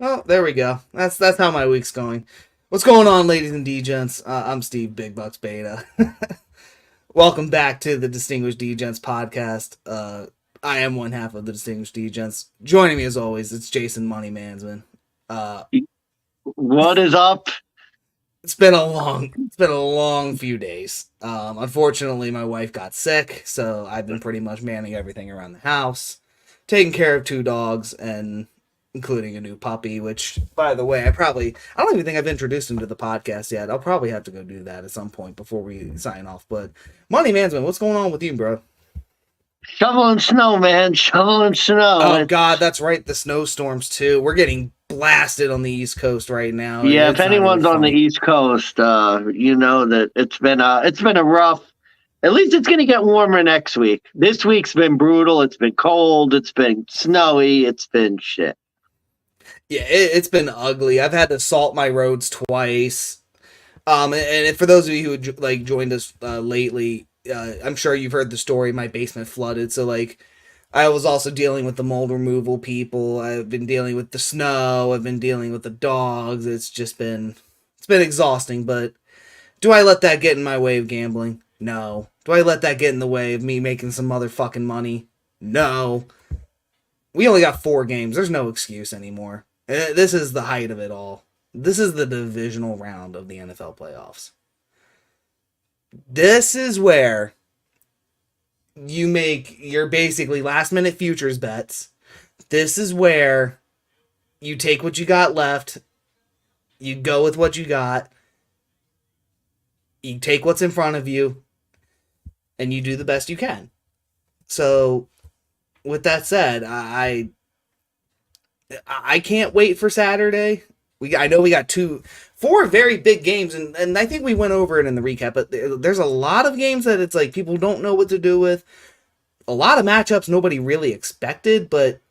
Well, there we go. That's how my week's going. What's going on, ladies and D-Gents? I'm Steve Big Bucks Beyta. Welcome back to the Distinguished D-Gents podcast. I am one half of the Distinguished D-Gents. Joining me as always, it's Jason Money Mansmann. What is up? It's been a long few days. Unfortunately, my wife got sick, so I've been pretty much manning everything around the house, taking care of 2 dogs, and including a new puppy, which, by the way, I don't even think I've introduced him to the podcast yet. I'll probably have to go do that at some point before we sign off. But Money Mansmann, what's going on with you, bro? Shoveling snow, man. Shoveling snow. Oh, God, that's right. The snowstorms, too. We're getting blasted on the East Coast right now. Yeah, if anyone's on the East Coast, you know that it's been a rough. At least it's going to get warmer next week. This week's been brutal. It's been cold. It's been snowy. It's been shit. Yeah, it's been ugly. I've had to salt my roads twice. And for those of you who joined us lately, I'm sure you've heard the story. My basement flooded, so I was also dealing with the mold removal people. I've been dealing with the snow. I've been dealing with the dogs. It's been exhausting. But do I let that get in my way of gambling? No. Do I let that get in the way of me making some motherfucking money? No. We only got 4 games. There's no excuse anymore. This is the height of it all. This is the divisional round of the NFL playoffs. This is where you make your basically last minute futures bets. This is where you take what you got left. You go with what you got. You take what's in front of you. And you do the best you can. So, with that said, I can't wait for Saturday. I know we got 4 very big games, and I think we went over it in the recap, but there's a lot of games that it's like people don't know what to do with. A lot of matchups nobody really expected, but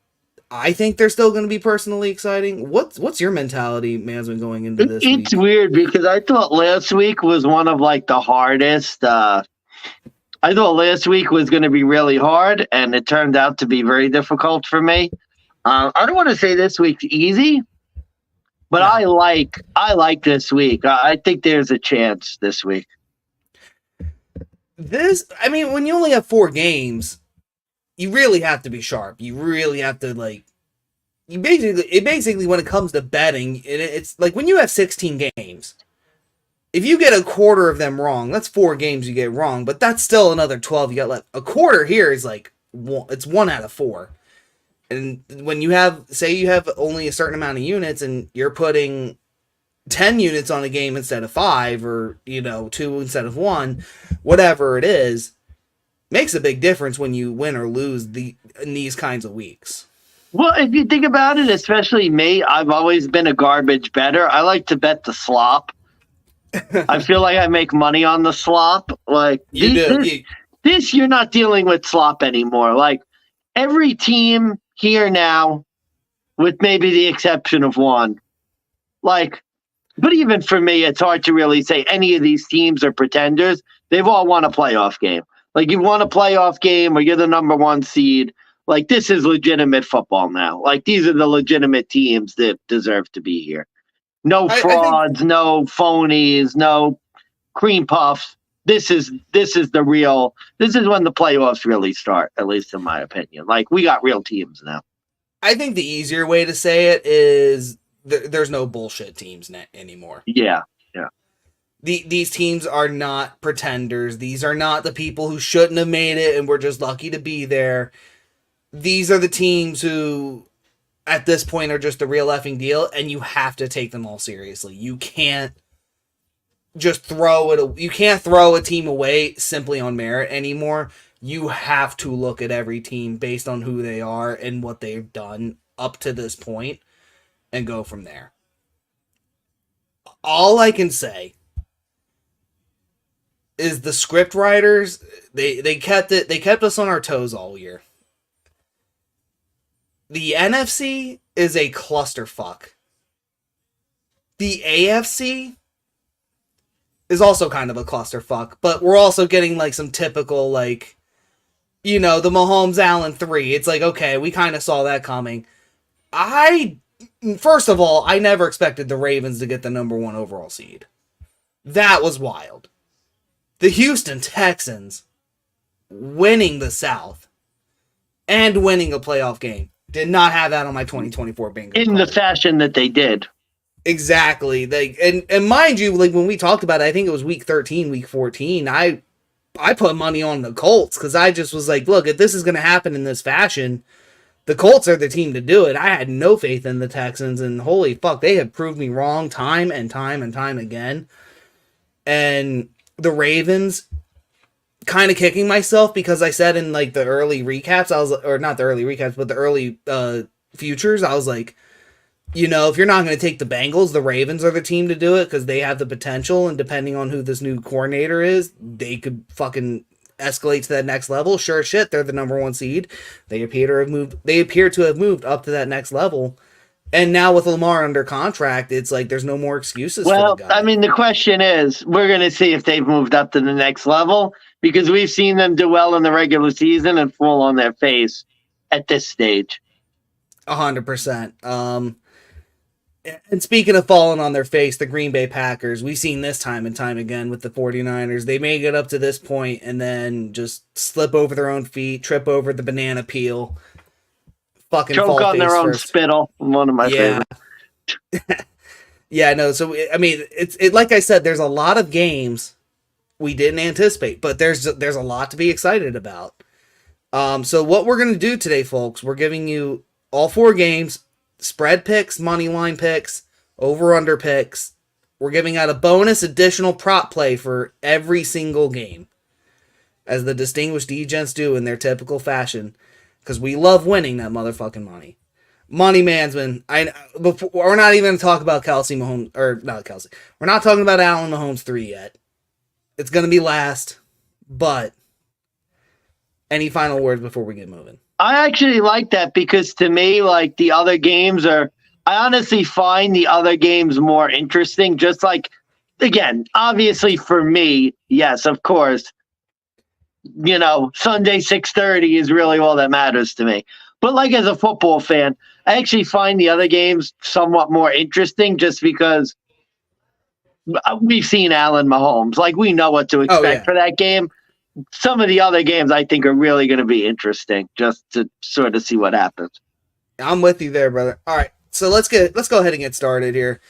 I think they're still going to be personally exciting. What's your mentality, Mansmann, going into this week? It's weird because I thought last week was one of the hardest. I thought last week was going to be really hard, and it turned out to be very difficult for me. I don't want to say this week's easy, but no. I like this week. I think there's a chance this week. When you only have 4 games, you really have to be sharp. You really have to basically when it comes to betting, it's like when you have 16 games. If you get a quarter of them wrong, that's 4 games you get wrong, but that's still another 12 you got left. A quarter here is it's 1 out of 4. And when you have only a certain amount of units and you're putting 10 units on a game instead of 5 or, 2 instead of 1, whatever it is, makes a big difference when you win or lose in these kinds of weeks. Well, if you think about it, especially me, I've always been a garbage bettor. I like to bet the slop. I feel like I make money on the slop. This you're not dealing with slop anymore. Every team here now, with maybe the exception of one. But even for me, it's hard to really say any of these teams are pretenders. They've all won a playoff game. You've won a playoff game or you're the number 1 seed. This is legitimate football now. These are the legitimate teams that deserve to be here. No frauds, no phonies, no cream puffs. This is when the playoffs really start, at least in my opinion. We got real teams now. I think the easier way to say it is there's no bullshit teams anymore. Yeah. These teams are not pretenders. These are not the people who shouldn't have made it and were just lucky to be there. These are the teams who, at this point, are just the real effing deal, and you have to take them all seriously. You can't just throw a team away simply on merit anymore. You have to look at every team based on who they are and what they've done up to this point and go from there. All I can say is the script writers, they kept us on our toes all year. The NFC is a clusterfuck. The AFC is also kind of a clusterfuck, but we're also getting some typical the Mahomes Allen 3. It's okay, we kind of saw that coming. I first of all, I never expected the Ravens to get the number 1 overall seed. That was wild. The Houston Texans winning the South and winning a playoff game. Did not have that on my 2024 bingo in card. The fashion that they did. Exactly. And mind you, like when we talked about it, I think it was week 13, week 14, I put money on the Colts because I just was like, look, if this is going to happen in this fashion, the Colts are the team to do it. I had no faith in the Texans, and holy fuck, they have proved me wrong time and time and time again. And the Ravens, kind of kicking myself because I said in like the early recaps, or not the early recaps, but the early futures, I was like, you know, if you're not going to take the Bengals, the Ravens are the team to do it because they have the potential, and depending on who this new coordinator is, they could fucking escalate to that next level. Sure as shit, they're the number 1 seed. They appear to have moved up to that next level. And now with Lamar under contract, it's like there's no more excuses for the guy. I mean, the question is, we're going to see if they've moved up to the next level because we've seen them do well in the regular season and fall on their face at this stage. 100%. And speaking of falling on their face, the Green Bay Packers, we've seen this time and time again with the 49ers. They may get up to this point and then just slip over their own feet, trip over the banana peel, fucking choke fall on their own first. spittle. One of my favorites. Yeah, no. So I mean, it's like I said, there's a lot of games we didn't anticipate, but there's a lot to be excited about. So what we're gonna do today, folks, we're giving you all 4 games. Spread picks, money line picks, over-under picks. We're giving out a bonus additional prop play for every single game, as the distinguished D-Gents do in their typical fashion, because we love winning that motherfucking money. Money Mansmann. We're not even going to talk about Kelsey Mahomes, or not Kelsey. We're not talking about Allen Mahomes 3 yet. It's going to be last, but any final words before we get moving? I actually like that because to me, like the other games I honestly find the other games more interesting. Just like, again, obviously for me, yes, of course, you know, Sunday 6:30 is really all that matters to me. But like as a football fan, I actually find the other games somewhat more interesting just because we've seen Allen Mahomes. Like we know what to expect for that game. Some of the other games I think are really going to be interesting just to sort of see what happens. I'm with you there, brother. All right, so let's go ahead and get started here.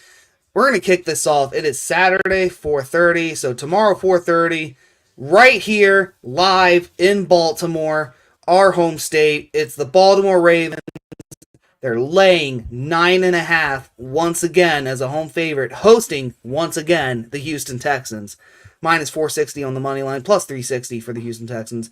We're going to kick this off. It is Saturday, 4:30. So tomorrow, 4:30, right here, live in Baltimore, our home state. It's the Baltimore Ravens. They're laying 9.5 once again as a home favorite, hosting once again the Houston Texans. Minus 460 on the money line, plus 360 for the Houston Texans.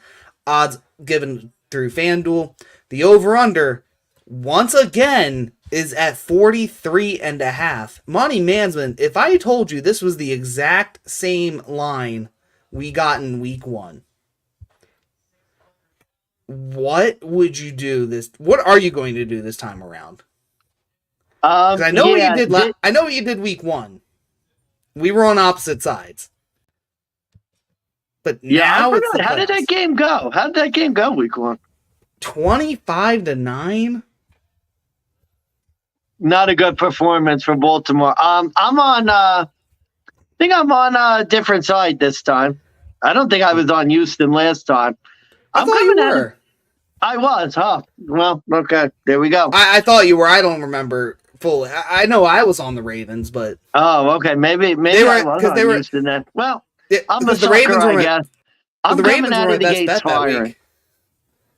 Odds given through FanDuel. The over-under, once again, is at 43.5. Money Mansmann, if I told you this was the exact same line we got in week 1, what would you do this? What are you going to do this time around? I know what you did. I know what you did week 1. We were on opposite sides. But now how did that game go? How did that game go week 1? 25-9. Not a good performance for Baltimore. I'm on. I think I'm on a different side this time. I don't think I was on Houston last time. I thought you were. I was, huh? Well, okay. There we go. I thought you were. I don't remember fully. I know I was on the Ravens, but okay. Maybe I was on Houston then. Well. I'm a sucker, I guess. I'm coming out of the gates firing.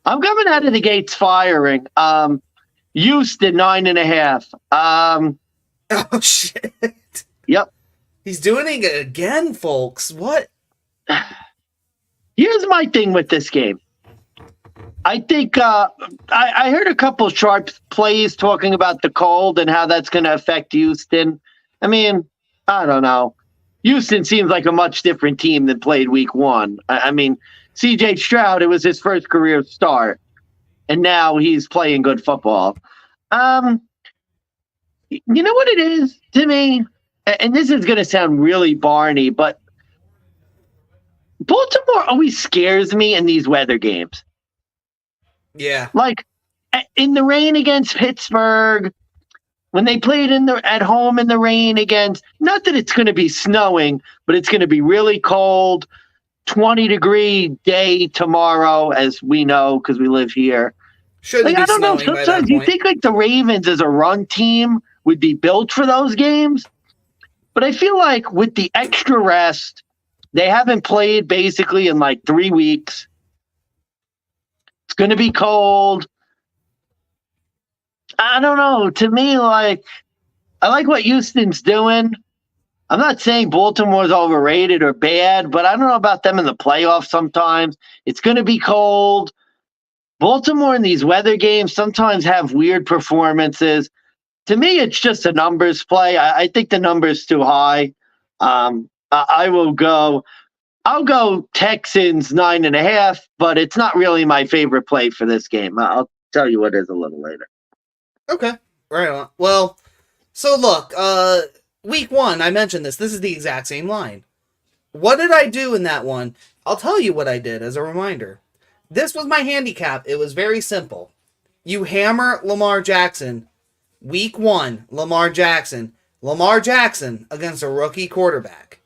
I'm coming out of the gates firing. Houston 9.5. Oh shit. Yep. He's doing it again, folks. What? Here's my thing with this game. I think I heard a couple of sharp plays talking about the cold and how that's going to affect Houston. I mean, I don't know. Houston seems like a much different team than played week 1. I mean, C.J. Stroud, it was his first career start, and now he's playing good football. You know what it is to me? And this is going to sound really Barney, but Baltimore always scares me in these weather games. Yeah. Like, in the rain against Pittsburgh, when they played at home in the rain against, not that it's going to be snowing, but it's going to be really cold, 20-degree day tomorrow, as we know because we live here. Shouldn't be I don't know. snowing by that Sometimes you point. think like the Ravens as a run team would be built for those games, but I feel like with the extra rest, they haven't played basically in like 3 weeks. It's going to be cold. I don't know. To me, like, I like what Houston's doing. I'm not saying Baltimore's overrated or bad, but I don't know about them in the playoffs sometimes. It's going to be cold. Baltimore in these weather games sometimes have weird performances. To me, it's just a numbers play. I think the number's too high. I'll go Texans 9.5, but it's not really my favorite play for this game. I'll tell you what is a little later. Okay, right on. Well, so look, week 1, I mentioned this. This is the exact same line. What did I do in that one? I'll tell you what I did as a reminder. This was my handicap. It was very simple. You hammer Lamar Jackson. Week 1, Lamar Jackson. Lamar Jackson against a rookie quarterback.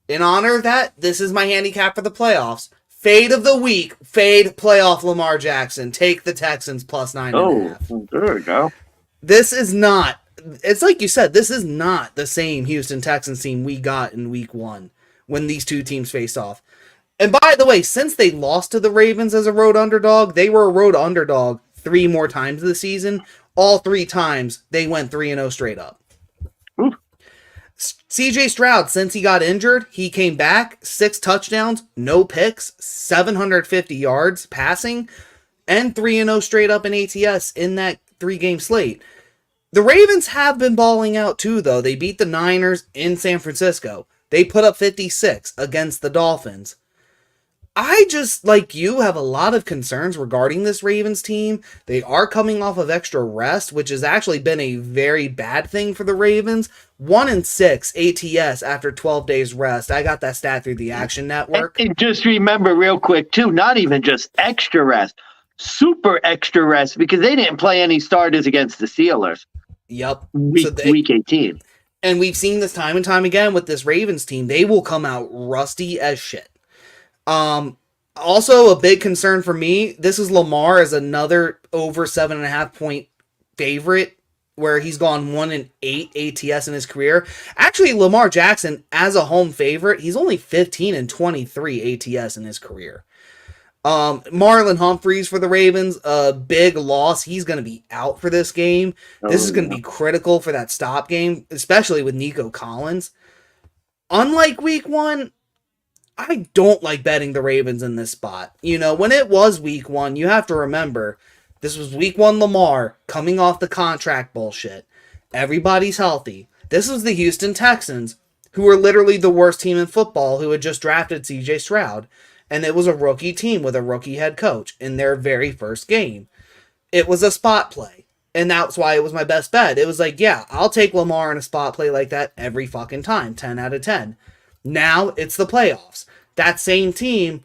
In honor of that, this is my handicap for the playoffs. Fade of the week, fade playoff Lamar Jackson. Take the Texans plus 9.5. Oh, there we go. This is not, it's like you said, this is not the same Houston Texans team we got in week 1 when these two teams faced off. And by the way, since they lost to the Ravens as a road underdog, they were a road underdog 3 more times this season. All 3 times, they went 3-0 straight up. Ooh. CJ Stroud, since he got injured, he came back, 6 touchdowns, no picks, 750 yards passing, and 3-0 straight up in ATS in that 3-game slate. The Ravens have been balling out too, though. They beat the Niners in San Francisco. They put up 56 against the Dolphins. I just, like you, have a lot of concerns regarding this Ravens team. They are coming off of extra rest, which has actually been a very bad thing for the Ravens. 1-6 ATS after 12 days rest. I got that stat through the Action Network. And just remember real quick, too, not even just extra rest, super extra rest, because they didn't play any starters against the Steelers. Yep. Week 18. And we've seen this time and time again with this Ravens team. They will come out rusty as shit. Also a big concern for me, this is Lamar as another over 7.5 point favorite where he's gone 1-8 ATS in his career. Actually, Lamar Jackson as a home favorite, he's only 15-23 ATS in his career. Marlon Humphreys for the Ravens, a big loss. He's going to be out for this game. This is going to be critical for that stop game, especially with Nico Collins. Unlike week 1, I don't like betting the Ravens in this spot. You know, when it was week 1, you have to remember, this was week 1 Lamar coming off the contract bullshit. Everybody's healthy. This was the Houston Texans, who were literally the worst team in football, who had just drafted CJ Stroud. And it was a rookie team with a rookie head coach in their very first game. It was a spot play. And that's why it was my best bet. It was like, yeah, I'll take Lamar in a spot play like that every fucking time. 10 out of 10. Now it's the playoffs. That same team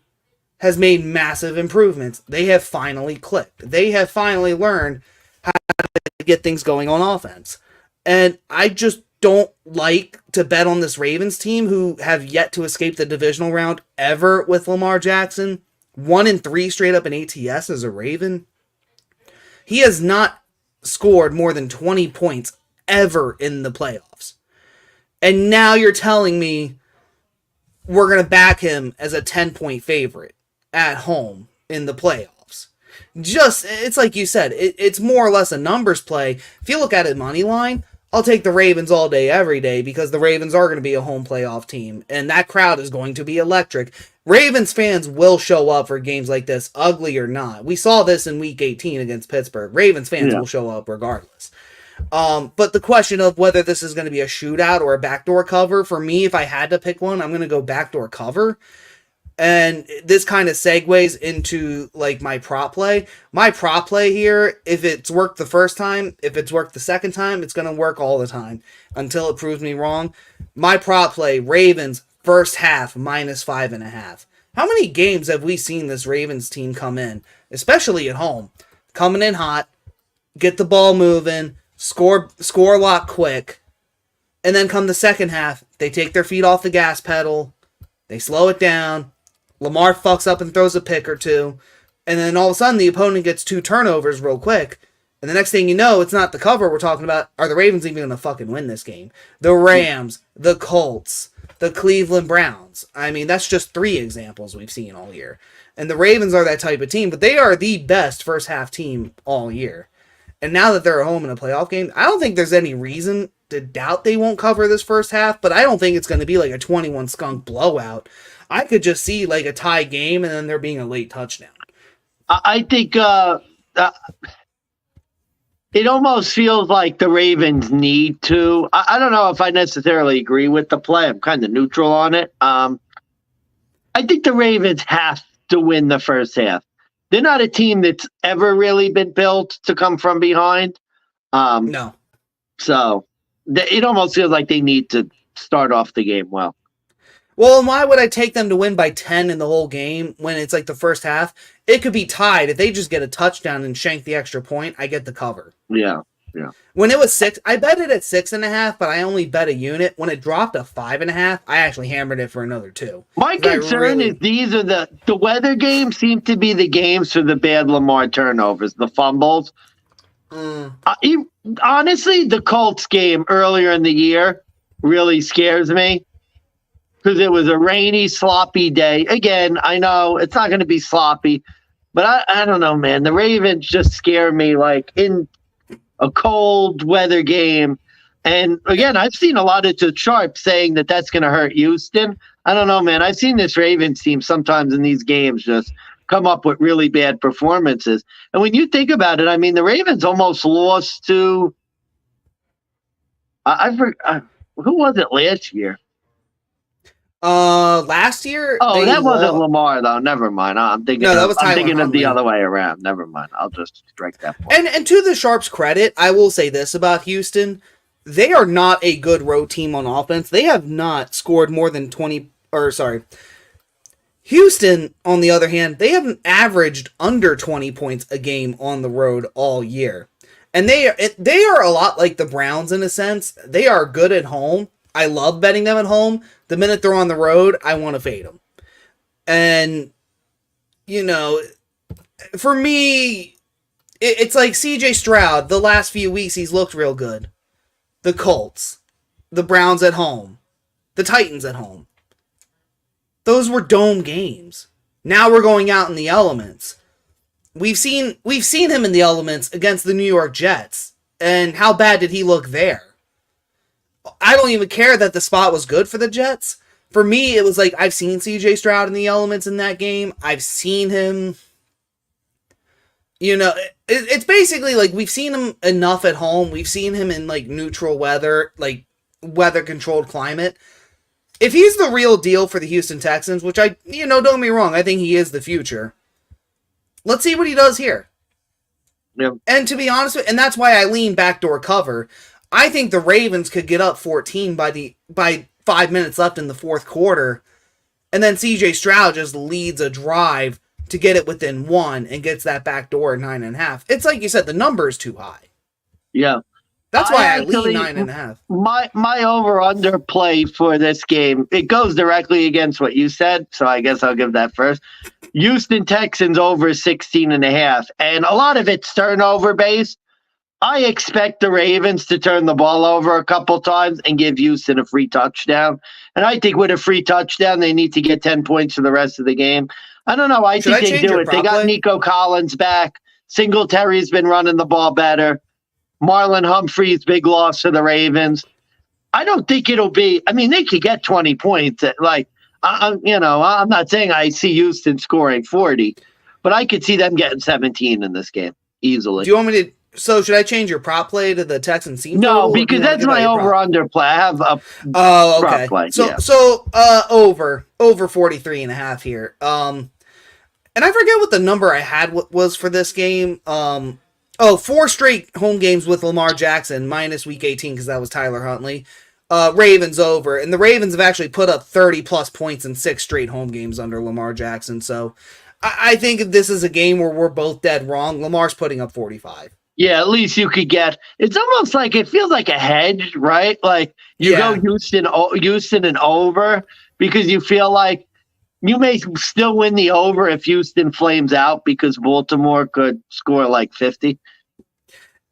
has made massive improvements. They have finally clicked. They have finally learned how to get things going on offense. And I just don't like to bet on this Ravens team who have yet to escape the divisional round ever with Lamar Jackson. 1-3 straight up in ATS as a Raven. He has not scored more than 20 points ever in the playoffs. And now you're telling me we're going to back him as a 10-point favorite at home in the playoffs. Just, it's like you said, it's more or less a numbers play. If you look at it money line, I'll take the Ravens all day, every day, because the Ravens are going to be a home playoff team, and that crowd is going to be electric. Ravens fans will show up for games like this, ugly or not. We saw this in Week 18 against Pittsburgh. Ravens fans will show up regardless. But the question of whether this is going to be a shootout or a backdoor cover, for me, if I had to pick one, I'm going to go backdoor cover. And this kind of segues into like my prop play. My prop play here, if it's worked the first time, if it's worked the second time, it's going to work all the time until it proves me wrong. My prop play, Ravens first half -5.5. How many games have we seen this Ravens team come in, especially at home, coming in hot, get the ball moving, score a lot quick, and then come the second half, they take their feet off the gas pedal, they slow it down, Lamar fucks up and throws a pick or two, and then all of a sudden the opponent gets 2 turnovers real quick, and the next thing you know, it's not the cover we're talking about. Are the Ravens even going to fucking win this game? The Rams, the Colts, the Cleveland Browns. I mean, that's just 3 examples we've seen all year. And the Ravens are that type of team, but they are the best first half team all year. And now that they're at home in a playoff game, I don't think there's any reason to doubt they won't cover this first half, but I don't think it's going to be like a 21 skunk blowout. I could just see like a tie game and then there being a late touchdown. I think it almost feels like the Ravens need to. I don't know if I necessarily agree with the play. I'm kind of neutral on it. I think the Ravens have to win the first half. They're not a team that's ever really been built to come from behind. No. So it almost feels like they need to start off the game well. Well, and why would I take them to win by 10 in the whole game when it's like the first half? It could be tied. If they just get a touchdown and shank the extra point, I get the cover. Yeah. When it was 6, I bet it at 6.5, but I only bet a unit. When it dropped to 5.5, I actually hammered it for another 2. My concern is these are the weather games seem to be the games for the bad Lamar turnovers, the fumbles. Honestly, the Colts game earlier in the year really scares me. Because it was a rainy, sloppy day. Again, I know it's not going to be sloppy, but I don't know, man. The Ravens just scare me, like, in a cold weather game. And, again, I've seen a lot of the sharp saying that that's going to hurt Houston. I don't know, man. I've seen this Ravens team sometimes in these games just come up with really bad performances. And when you think about it, I mean, the Ravens almost lost to who was it last year? Last year. Oh, that wasn't Lamar though. Never mind. I'm thinking. No, that was I'm thinking of the other way around. Never mind. I'll just strike that point. And to the Sharps' credit, I will say this about Houston: they are not a good road team on offense. They have not scored more than 20. Or sorry, Houston, on the other hand, they haven't averaged under 20 points a game on the road all year, and they are a lot like the Browns in a sense. They are good at home. I love betting them at home. The minute they're on the road, I want to fade them. And, you know, for me, it's like CJ Stroud. The last few weeks, he's looked real good. The Colts, the Browns at home, the Titans at home. Those were dome games. Now we're going out in the elements. We've seen him in the elements against the New York Jets. And how bad did he look there? I don't even care that the spot was good for the Jets. For me, it was like, I've seen CJ Stroud in the elements in that game. I've seen him, you know, it's basically like we've seen him enough at home. We've seen him in like neutral weather, like weather controlled climate. If he's the real deal for the Houston Texans, which don't get me wrong, I think he is the future. Let's see what he does here. Yeah. And to be honest with you, and that's why I lean backdoor cover. I think the Ravens could get up 14 by 5 minutes left in the fourth quarter, and then CJ Stroud just leads a drive to get it within 1 and gets that back door at 9.5. It's like you said, the number is too high. Yeah. That's why I lean 9.5. My over-under play for this game, it goes directly against what you said, so I guess I'll give that first. Houston Texans over 16.5, and a lot of it's turnover-based. I expect the Ravens to turn the ball over a couple times and give Houston a free touchdown. And I think with a free touchdown, they need to get 10 points for the rest of the game. I don't know. I think they do it. They got Nico Collins back. Singletary's been running the ball better. Marlon Humphrey's big loss for the Ravens. I don't think it'll be – I mean, they could get 20 points. I'm not saying I see Houston scoring 40, but I could see them getting 17 in this game easily. Do you want me to – so should I change your prop play to the Texans team? No, because that's my over-under play. I have a prop play. So over 43.5 here. And I forget what the number I had was for this game. 4 straight home games with Lamar Jackson minus week 18 because that was Tyler Huntley. Ravens over. And the Ravens have actually put up 30-plus points in 6 straight home games under Lamar Jackson. So I think if this is a game where we're both dead wrong, Lamar's putting up 45. Yeah, at least you could get. It's almost like it feels like a hedge, right? Like you go Houston and over because you feel like you may still win the over if Houston flames out because Baltimore could score like 50.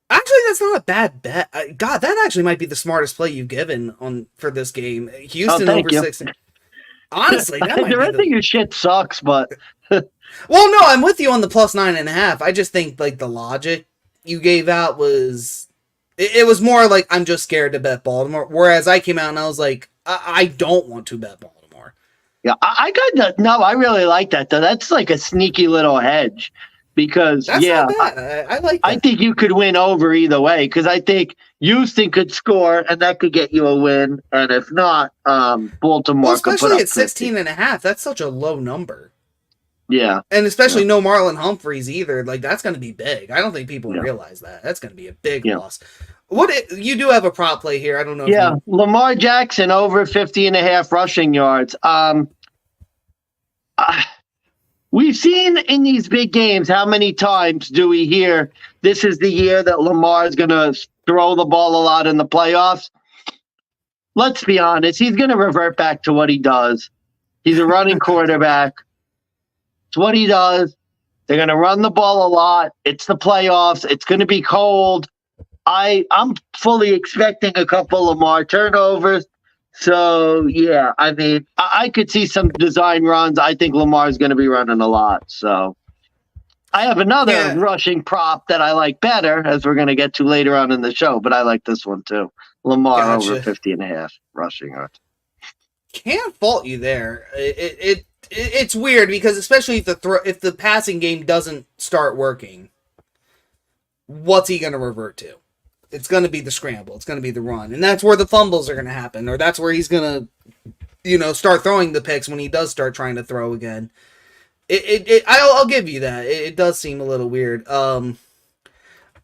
Actually, that's not a bad bet. God, that actually might be the smartest play you've given for this game. Houston over 16. Honestly, that might the rest be of your shit sucks, but well, no, I'm with you on the plus 9.5. I just think like the logic you gave out was it was more like I'm just scared to bet Baltimore. Whereas I came out and I was like, I don't want to bet Baltimore. Yeah, I got that. No, I really like that though. That's like a sneaky little hedge because that's not bad. I like that. I think you could win over either way because I think Houston could score and that could get you a win, and if not, Baltimore. Especially at 16.5, that's such a low number. Yeah, and especially no Marlon Humphreys either. Like that's going to be big. I don't think people realize that. That's going to be a big loss. You do have a prop play here. I don't know. Yeah, Lamar Jackson over 50.5 rushing yards. We've seen in these big games, how many times do we hear this is the year that Lamar is going to throw the ball a lot in the playoffs? Let's be honest. He's going to revert back to what he does. He's a running quarterback. It's what he does. They're going to run the ball a lot. It's the playoffs. It's going to be cold. I'm fully expecting a couple Lamar turnovers. So, yeah, I mean, I could see some design runs. I think Lamar's going to be running a lot. So I have another rushing prop that I like better, as we're going to get to later on in the show, but I like this one too. Lamar over 50.5 rushing yards. Can't fault you there. It's weird because especially if the passing game doesn't start working, what's he going to revert to? It's going to be the scramble. It's going to be the run. And that's where the fumbles are going to happen. Or that's where he's going to, start throwing the picks when he does start trying to throw again. I'll give you that. It does seem a little weird. I'm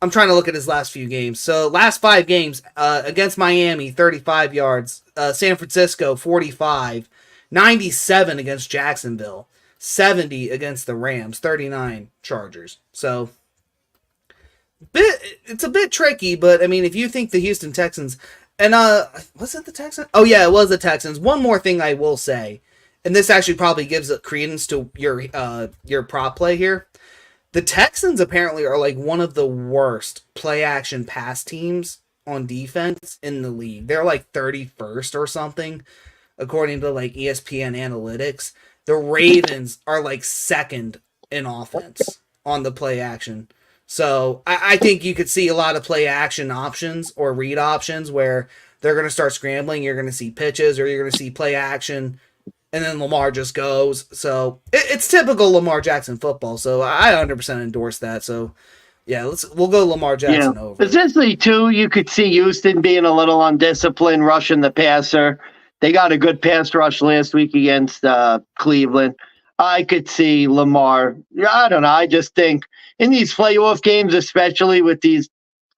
trying to look at his last few games. So last 5 games, against Miami, 35 yards. San Francisco, 45. 97 against Jacksonville. 70 against the Rams. 39 Chargers. So it's a bit tricky, but I mean, if you think the Houston Texans and was it the Texans? Oh yeah, it was the Texans. One more thing I will say, and this actually probably gives credence to your prop play here. The Texans apparently are like one of the worst play action pass teams on defense in the league. They're like 31st or something, according to like ESPN analytics. The Ravens are like second in offense on the play action. So I think you could see a lot of play action options or read options where they're going to start scrambling. You're going to see pitches or you're going to see play action, and then Lamar just goes. So it's typical Lamar Jackson football. So I 100% endorse that. So yeah, we'll go Lamar Jackson over. Essentially, too, you could see Houston being a little undisciplined, rushing the passer. They got a good pass rush last week against Cleveland. I could see Lamar. I don't know. I just think in these playoff games, especially with these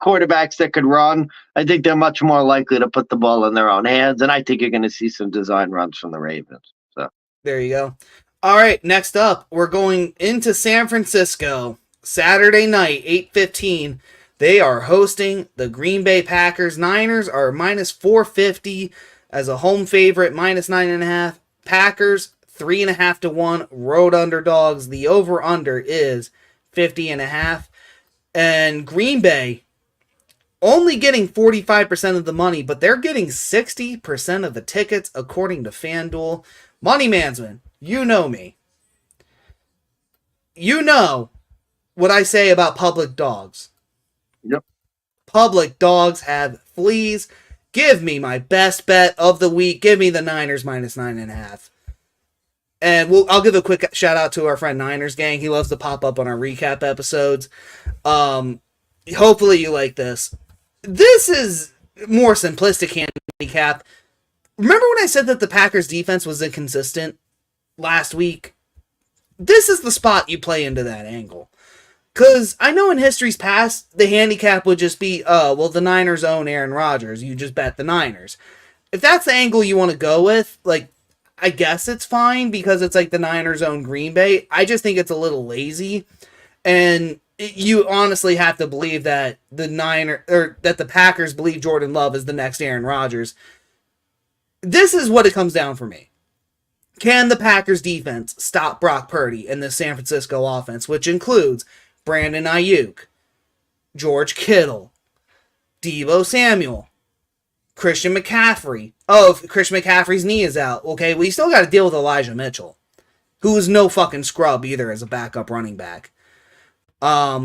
quarterbacks that could run, I think they're much more likely to put the ball in their own hands. And I think you're going to see some design runs from the Ravens. So there you go. All right. Next up, we're going into San Francisco. Saturday night, 8:15. They are hosting the Green Bay Packers. Niners are minus 450 as a home favorite, minus 9.5. Packers 3.5 to 1 road underdogs. The over/under is 50.5. And Green Bay only getting 45% of the money, but they're getting 60% of the tickets according to FanDuel. Money Mansmann, you know me. You know what I say about public dogs. Yep. Public dogs have fleas. Give me my best bet of the week. Give me the Niners minus 9.5. And I'll give a quick shout out to our friend Niners Gang. He loves to pop up on our recap episodes. Hopefully you like this. This is more simplistic handicap. Remember when I said that the Packers defense was inconsistent last week? This is the spot you play into that angle. Because I know in history's past, the handicap would just be, the Niners own Aaron Rodgers. You just bet the Niners. If that's the angle you want to go with, like, I guess it's fine because it's like the Niners own Green Bay. I just think it's a little lazy. And you honestly have to believe that that the Packers believe Jordan Love is the next Aaron Rodgers. This is what it comes down for me. Can the Packers defense stop Brock Purdy and the San Francisco offense, which includes Brandon Ayuk, George Kittle, Deebo Samuel, Christian McCaffrey. Oh, if Christian McCaffrey's knee is out. Okay, well, you still got to deal with Elijah Mitchell, who is no fucking scrub either as a backup running back. Are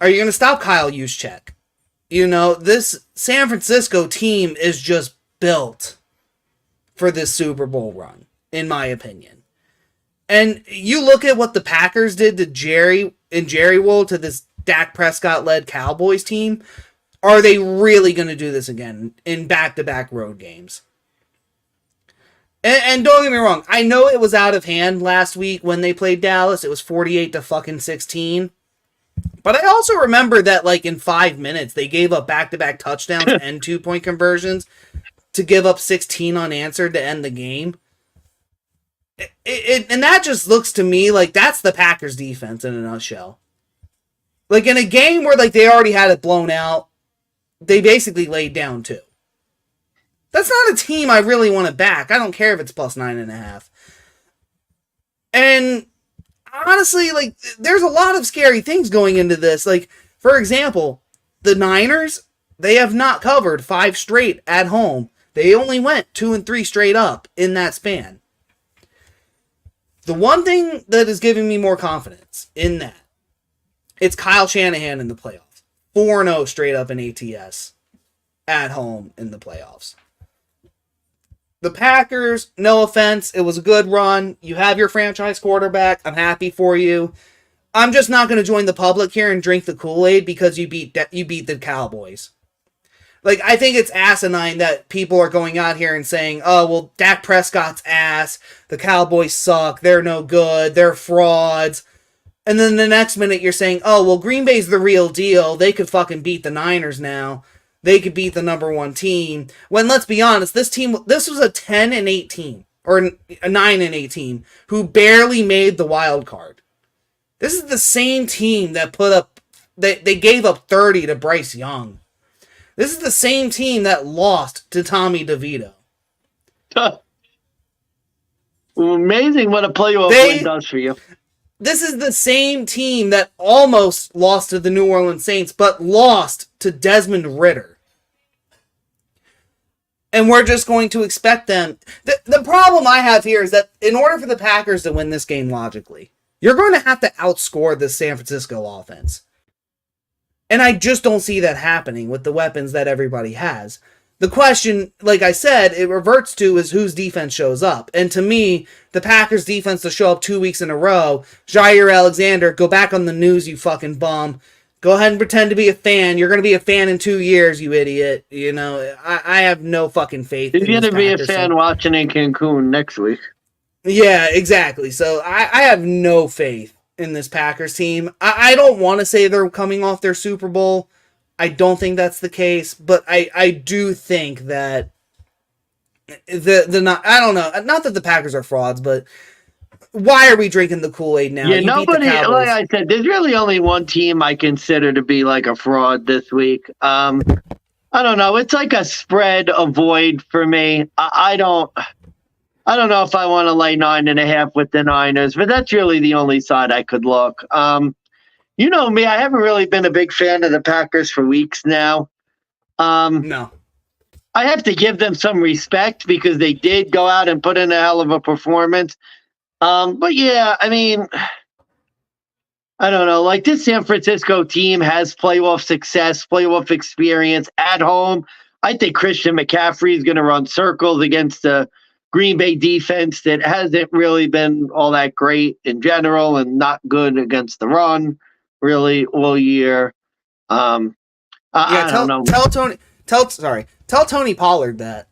you going to stop Kyle Juszczyk? This San Francisco team is just built for this Super Bowl run, in my opinion. And you look at what the Packers did to Jerry World, to this Dak Prescott-led Cowboys team. Are they really going to do this again in back-to-back road games? And don't get me wrong, I know it was out of hand last week when they played Dallas. It was 48-16. But I also remember that, like, in 5 minutes, they gave up back-to-back touchdowns and 2-point conversions to give up 16 unanswered to end the game. And that just looks to me like that's the Packers defense in a nutshell. Like, in a game where, like, they already had it blown out, they basically laid down too. That's not a team I really want to back. I don't care if it's plus 9.5. And honestly, like, there's a lot of scary things going into this. Like, for example, the Niners, they have not covered 5 straight at home. They only went 2 and 3 straight up in that span. The one thing that is giving me more confidence in that, it's Kyle Shanahan in the playoffs. 4-0 straight up in ATS at home in the playoffs. The Packers, no offense, it was a good run. You have your franchise quarterback. I'm happy for you. I'm just not going to join the public here and drink the Kool-Aid because you beat the Cowboys. Like, I think it's asinine that people are going out here and saying, oh, well, Dak Prescott's ass, the Cowboys suck, they're no good, they're frauds. And then the next minute you're saying, oh, well, Green Bay's the real deal, they could fucking beat the Niners now. They could beat the number 1 team. When, let's be honest, this was a 10-8 team, or a 9-8 team, who barely made the wild card. This is the same team that they gave up 30 to Bryce Young. This is the same team that lost to Tommy DeVito. Amazing what a playoff win does for you. This is the same team that almost lost to the New Orleans Saints, but lost to Desmond Ridder. And we're just going to expect them. The problem I have here is that in order for the Packers to win this game logically, you're going to have to outscore the San Francisco offense. And I just don't see that happening with the weapons that everybody has. The question, like I said, it reverts to is whose defense shows up. And to me, the Packers defense to show up 2 weeks in a row. Jair Alexander, go back on the news, you fucking bum. Go ahead and pretend to be a fan. You're going to be a fan in 2 years, you idiot. I have no fucking faith. You're going to be a fan watching in Cancun next week. Yeah, exactly. So I have no faith in this Packers team. I don't want to say they're coming off their Super Bowl. I don't think that's the case, but I do think that I don't know, not that the Packers are frauds, but why are we drinking the Kool-Aid now? Yeah, nobody, like I said, there's really only one team I consider to be like a fraud this week. I don't know. It's like a spread avoid for me. I don't know if I want to lay 9.5 with the Niners, but that's really the only side I could look. You know me, I haven't really been a big fan of the Packers for weeks now. No. I have to give them some respect because they did go out and put in a hell of a performance. But yeah, I mean, I don't know. Like, this San Francisco team has playoff success, playoff experience at home. I think Christian McCaffrey is going to run circles against the Green Bay defense that hasn't really been all that great in general and not good against the run really all year. I don't know. Tell Tony Pollard that.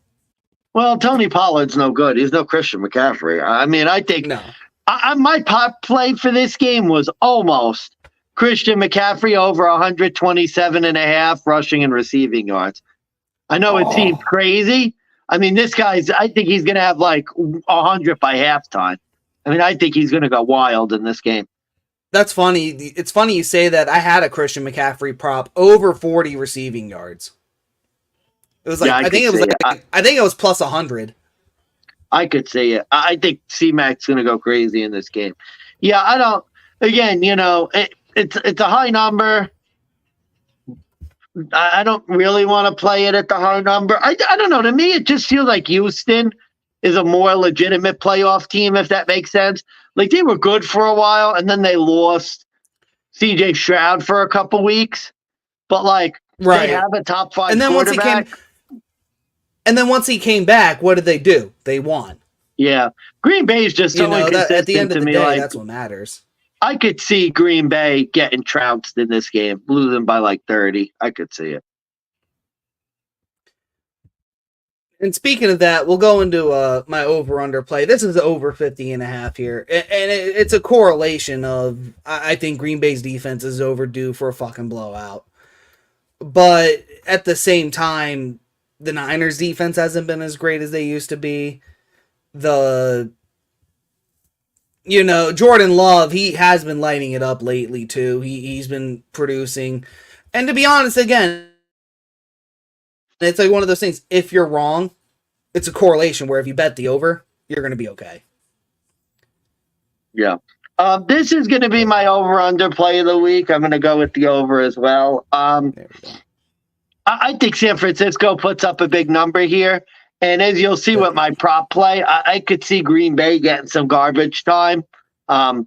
Well, Tony Pollard's no good. He's no Christian McCaffrey. I mean, I think my pop play for this game was almost Christian McCaffrey over 127.5 rushing and receiving yards. I know it seems crazy. I mean, I think he's going to have like 100 by halftime. I mean, I think he's going to go wild in this game. That's funny. It's funny you say that. I had a Christian McCaffrey prop over 40 receiving yards. It was like Yeah, I think it was I think it was plus 100. I could see it. I think C-Mac's going to go crazy in this game. Yeah, I don't. Again, it's a high number. I don't really want to play it at the high number. I don't know. To me, it just feels like Houston is a more legitimate playoff team, if that makes sense. Like, they were good for a while, and then they lost C.J. Stroud for a couple weeks. But, like, they have a top 5 and then quarterback. Once he came back, what did they do? They won. Yeah. Green Bay is just so inconsistent at the end of to the me. Day, like, that's what matters. I could see Green Bay getting trounced in this game, losing by like 30. I could see it. And speaking of that, we'll go into my over-under play. This is over 50.5 here. And it's a correlation of, I think Green Bay's defense is overdue for a fucking blowout. But at the same time, the Niners' defense hasn't been as great as they used to be. Jordan Love, he has been lighting it up lately, too. He's been producing. And to be honest, again, it's like one of those things, if you're wrong, it's a correlation where if you bet the over, you're going to be okay. Yeah. This is going to be my over-under play of the week. I'm going to go with the over as well. There we go. I think San Francisco puts up a big number here. And as you'll see with my prop play, I could see Green Bay getting some garbage time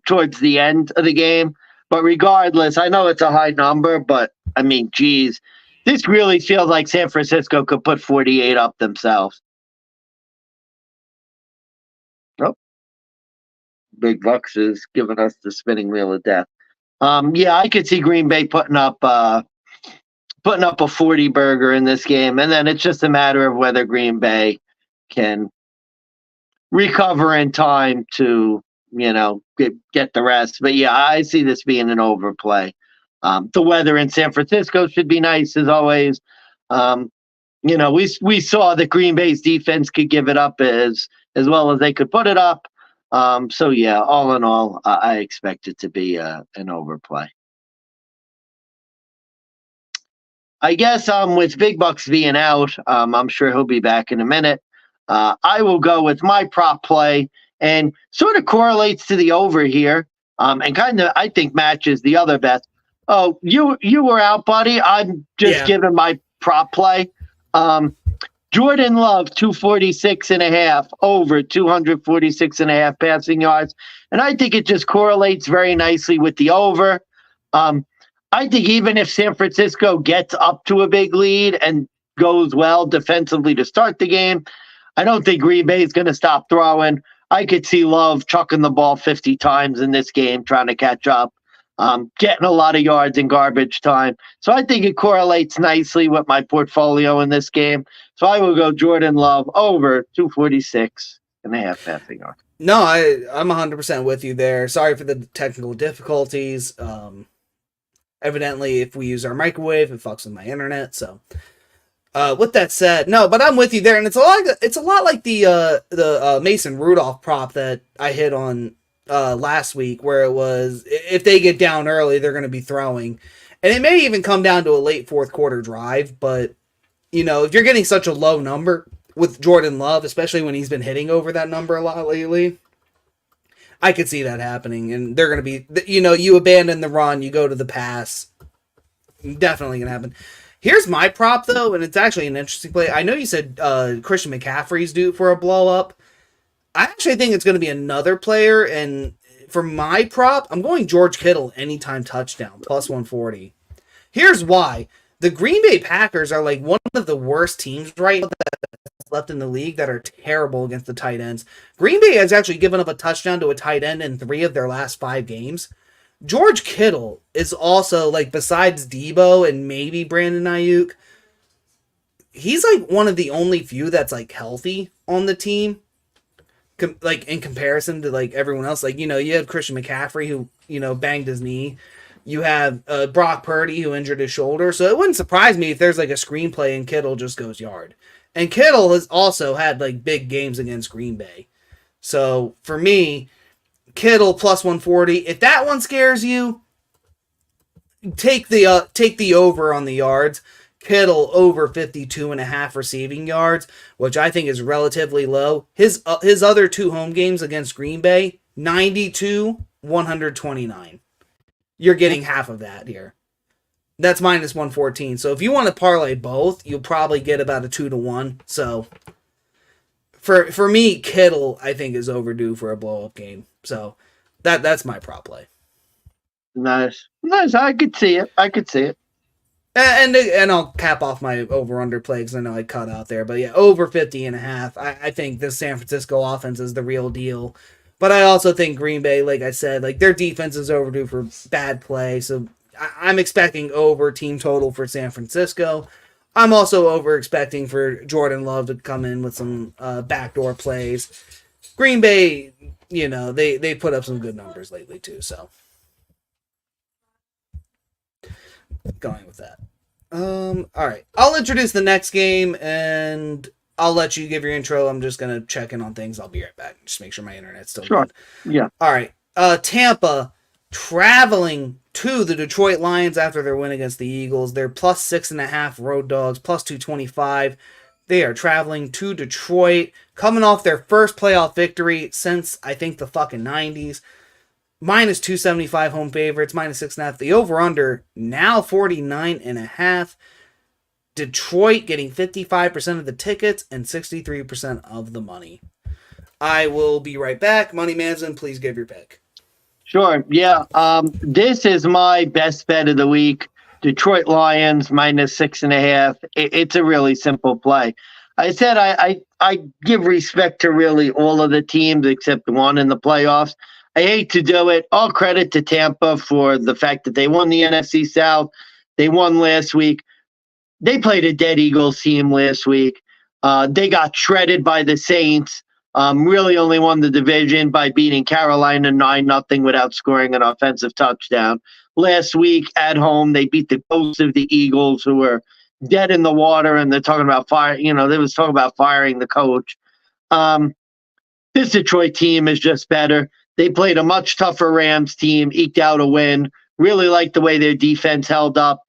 towards the end of the game. But regardless, I know it's a high number, but, I mean, geez, this really feels like San Francisco could put 48 up themselves. Oh, Big Bucks is giving us the spinning wheel of death. Yeah, I could see Green Bay putting up a 40 burger in this game, and then it's just a matter of whether Green Bay can recover in time to, get the rest. But yeah, I see this being an overplay. The weather in San Francisco should be nice as always. We saw that Green Bay's defense could give it up as well as they could put it up. So yeah, all in all, I expect it to be an overplay. I guess with Big Bucks being out, I'm sure he'll be back in a minute. I will go with my prop play, and sort of correlates to the over here, and kind of, I think, matches the other bets. Oh, you were out, buddy. I'm just giving my prop play. Jordan Love, 246.5, over 246.5 passing yards. And I think it just correlates very nicely with the over. I think even if San Francisco gets up to a big lead and goes well defensively to start the game, I don't think Green Bay is going to stop throwing. I could see Love chucking the ball 50 times in this game, trying to catch up, getting a lot of yards in garbage time. So I think it correlates nicely with my portfolio in this game. So I will go Jordan Love over 246.5 passing yards. No, I'm 100% with you there. Sorry for the technical difficulties. Evidently, if we use our microwave, it fucks with my internet. So, with that said, no, but I'm with you there, and it's a lot like the Mason Rudolph prop that I hit on last week, where it was if they get down early, they're going to be throwing, and it may even come down to a late fourth quarter drive. But if you're getting such a low number with Jordan Love, especially when he's been hitting over that number a lot lately, I could see that happening, and they're going to be, you abandon the run, you go to the pass. Definitely going to happen. Here's my prop, though, and it's actually an interesting play. I know you said Christian McCaffrey's due for a blow-up. I actually think it's going to be another player, and for my prop, I'm going George Kittle anytime touchdown, plus 140. Here's why. The Green Bay Packers are like one of the worst teams right now that's left in the league that are terrible against the tight ends. Green Bay has actually given up a touchdown to a tight end in 3 of their last 5 games. George Kittle is also, like, besides Debo and maybe Brandon Ayuk, he's like one of the only few that's like healthy on the team. Like in comparison to like everyone else, like, you have Christian McCaffrey who, banged his knee. You have Brock Purdy who injured his shoulder. So it wouldn't surprise me if there's like a screenplay and Kittle just goes yard. And Kittle has also had like big games against Green Bay. So for me, Kittle plus 140. If that one scares you, take the over on the yards. Kittle over 52.5 receiving yards, which I think is relatively low. His other 2 home games against Green Bay, 92, 129. You're getting half of that here. That's minus 114. So if you want to parlay both, you'll probably get about a 2-1. So for me, Kittle, I think, is overdue for a blow-up game. So that's my prop play. Nice. I could see it. And I'll cap off my over-under play because I know I cut out there. But yeah, over 50.5. I think this San Francisco offense is the real deal. But I also think Green Bay, like I said, like their defense is overdue for bad play. So I'm expecting over team total for San Francisco. I'm also over expecting for Jordan Love to come in with some backdoor plays. Green Bay, they put up some good numbers lately too. So going with that. All right. I'll introduce the next game and I'll let you give your intro. I'm just gonna check in on things. I'll be right back. Just make sure my internet's still good. Yeah. All right. Tampa traveling to the Detroit Lions after their win against the Eagles. They're plus 6.5 road dogs, plus 225. They are traveling to Detroit, coming off their first playoff victory since I think the fucking 90s. Minus 275 home favorites, minus 6.5. The over-under, now 49.5. Detroit getting 55% of the tickets and 63% of the money. I will be right back. Money Mansmann, please give your pick. Sure. Yeah. This is my best bet of the week. Detroit Lions minus 6.5. It's a really simple play. I said I give respect to really all of the teams except one in the playoffs. I hate to do it. All credit to Tampa for the fact that they won the NFC South. They won last week. They played a dead Eagles team last week. They got shredded by the Saints. Really only won the division by beating Carolina 9-0 without scoring an offensive touchdown. Last week at home, they beat the ghosts of the Eagles, who were dead in the water, and they're talking about they was talking about firing the coach. This Detroit team is just better. They played a much tougher Rams team, eked out a win. Really liked the way their defense held up.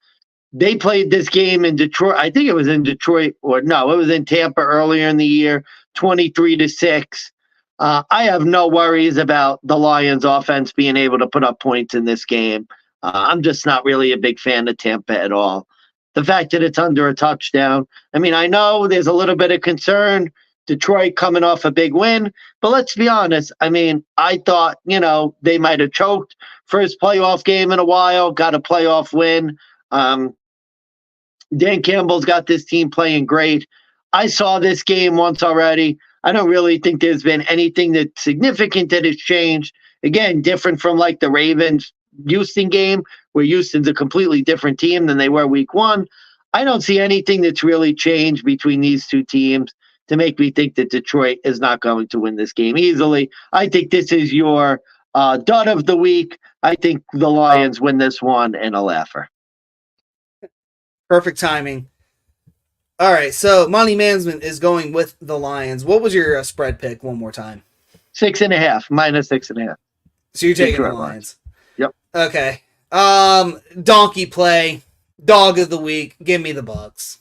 They played this game in Detroit. I think it was in Detroit, it was in Tampa earlier in the year, 23-6. I have no worries about the Lions offense being able to put up points in this game. I'm just not really a big fan of Tampa at all. The fact that it's under a touchdown. I mean, I know there's a little bit of concern. Detroit coming off a big win. But let's be honest. I mean, I thought, they might have choked first playoff game in a while, got a playoff win. Dan Campbell's got this team playing great. I saw this game once already. I don't really think there's been anything that's significant that has changed. Again, different from like the Ravens-Houston game, where Houston's a completely different team than they were week one. I don't see anything that's really changed between these two teams to make me think that Detroit is not going to win this game easily. I think this is your dud of the week. I think the Lions win this one in a laugher. Perfect timing. All right, so Money Mansmann is going with the Lions. What was your spread pick one more time? 6.5, minus 6.5. So you're taking the Lions. Yep. Okay. Donkey play, dog of the week. Give me the Bucks.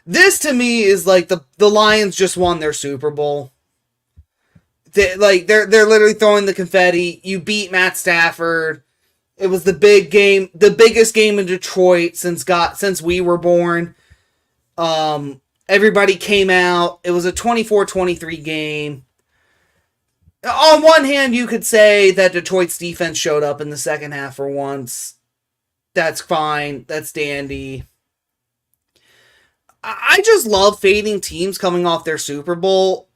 This to me is like the Lions just won their Super Bowl. They're literally throwing the confetti. You beat Matt Stafford. It was the big game, the biggest game in Detroit since we were born. Everybody came out. It was a 24-23 game. On one hand, you could say that Detroit's defense showed up in the second half for once. That's fine. That's dandy. I just love fading teams coming off their Super Bowl.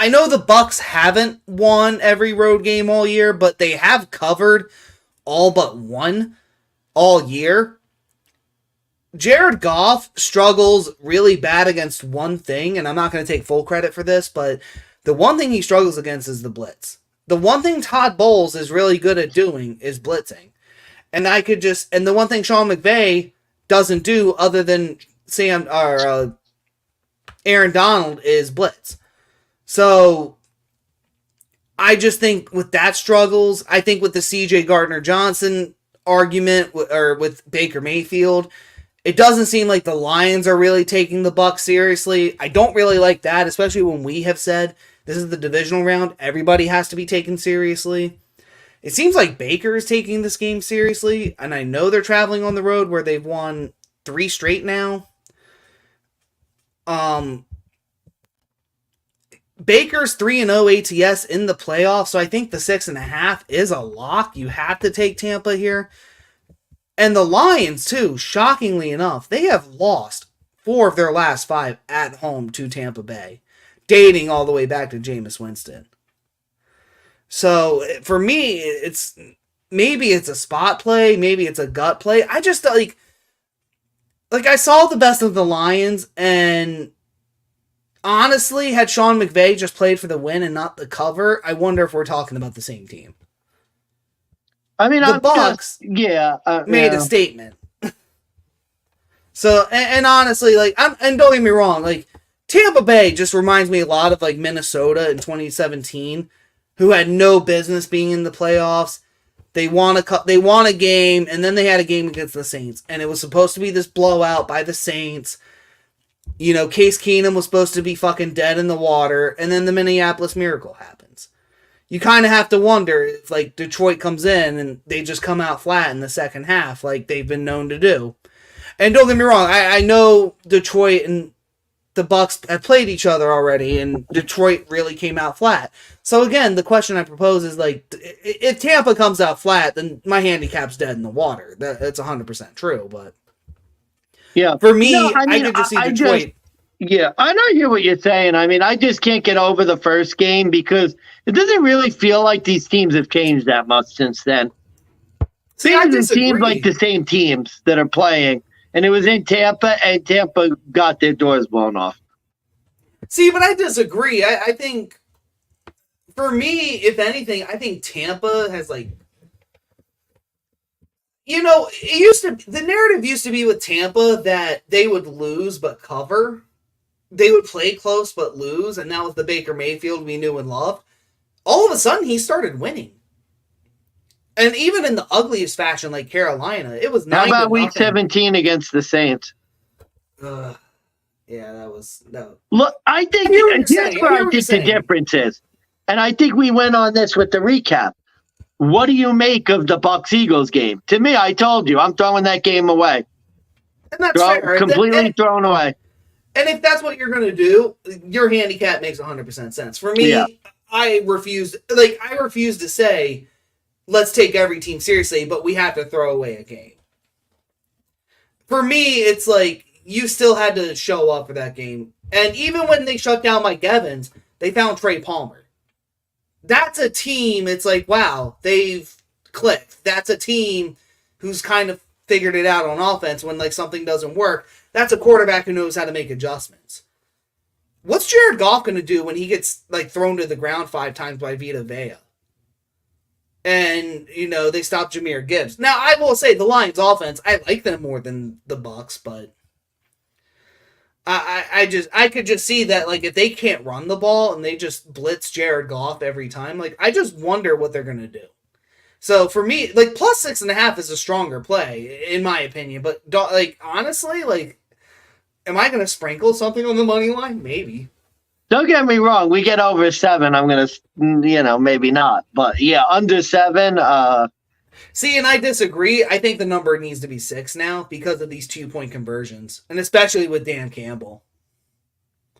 I know the Bucks haven't won every road game all year, but they have covered all but one all year. Jared Goff struggles really bad against one thing, and I'm not going to take full credit for this, but the one thing he struggles against is the blitz. The one thing Todd Bowles is really good at doing is blitzing. And the one thing Sean McVay doesn't do other than Aaron Donald is blitz. So I just think with that struggles, I think with the CJ Gardner-Johnson argument or with Baker Mayfield, it doesn't seem like the Lions are really taking the Bucks seriously. I don't really like that, especially when we have said this is the divisional round. Everybody has to be taken seriously. It seems like Baker is taking this game seriously, and I know they're traveling on the road where they've won 3 straight now. Baker's 3-0 ATS in the playoffs, so I think the 6.5 is a lock. You have to take Tampa here. And the Lions, too, shockingly enough, they have lost 4 of their last 5 at home to Tampa Bay, dating all the way back to Jameis Winston. So, for me, maybe it's a spot play, maybe it's a gut play. I just, like I saw the best of the Lions, and honestly, had Sean McVay just played for the win and not the cover, I wonder if we're talking about the same team. I mean, the Bucks made a statement. So, and honestly, and don't get me wrong, Tampa Bay just reminds me a lot of Minnesota in 2017, who had no business being in the playoffs. They won a game, and then they had a game against the Saints, and it was supposed to be this blowout by the Saints. Case Keenum was supposed to be fucking dead in the water, and then the Minneapolis Miracle happens. You kind of have to wonder if, Detroit comes in and they just come out flat in the second half, like they've been known to do. And don't get me wrong, I know Detroit and the Bucks have played each other already, and Detroit really came out flat. So again, the question I propose is, if Tampa comes out flat, then my handicap's dead in the water. That's 100% true, but... Yeah. For me, I could just see Detroit. I know hear what you're saying. I mean, I just can't get over the first game because it doesn't really feel like these teams have changed that much since then. See, I disagree. It seems like the same teams that are playing, and it was in Tampa, and Tampa got their doors blown off. See, but I disagree. I think, for me, if anything, I think Tampa has the narrative used to be with Tampa that they would lose but cover. They would play close but lose, and that was the Baker Mayfield we knew and loved. All of a sudden, he started winning. And even in the ugliest fashion, like Carolina, it was 9-0. How about week 17 against the Saints? Yeah, that was... No. Look, I think here's where I think the difference is. And I think we went on this with the recap. What do you make of the Bucks-Eagles game? To me, I told you, I'm throwing that game away. And that's fair. Completely thrown away. And if that's what you're going to do, your handicap makes 100% sense. For me, I refuse to say, let's take every team seriously, but we have to throw away a game. For me, it's you still had to show up for that game. And even when they shut down Mike Evans, they found Trey Palmer. That's a team, it's wow, they've clicked. That's a team who's kind of figured it out on offense when something doesn't work. That's a quarterback who knows how to make adjustments. What's Jared Goff going to do when he gets thrown to the ground 5 times by Vita Vea? And, they stop Jahmyr Gibbs. Now, I will say the Lions offense, I like them more than the Bucks, but I could just see that if they can't run the ball and they just blitz Jared Goff every time, I just wonder what they're going to do. So for me, plus 6.5 is a stronger play in my opinion. But honestly, am I going to sprinkle something on the money line? Maybe. Don't get me wrong. We get over 7. I'm going to, maybe not. But yeah, under 7. See, and I disagree. I think the number needs to be 6 now because of these 2-point conversions, and especially with Dan Campbell.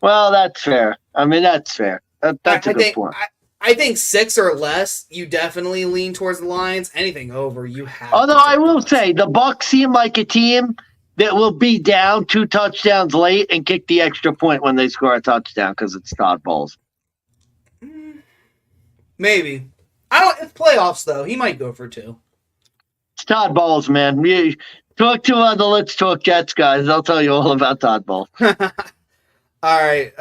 Well, that's fair. I mean, that's fair. That's a good point. I think 6 or less, you definitely lean towards the Lions. Anything over, you have. Although I will say, the Bucks seem like a team that will be down 2 touchdowns late and kick the extra point when they score a touchdown because it's Todd Bowles. Maybe. It's playoffs, though. He might go for 2. It's Todd Bowles, man. You talk to the Let's Talk Jets guys. They'll tell you all about Todd Bowles. All right.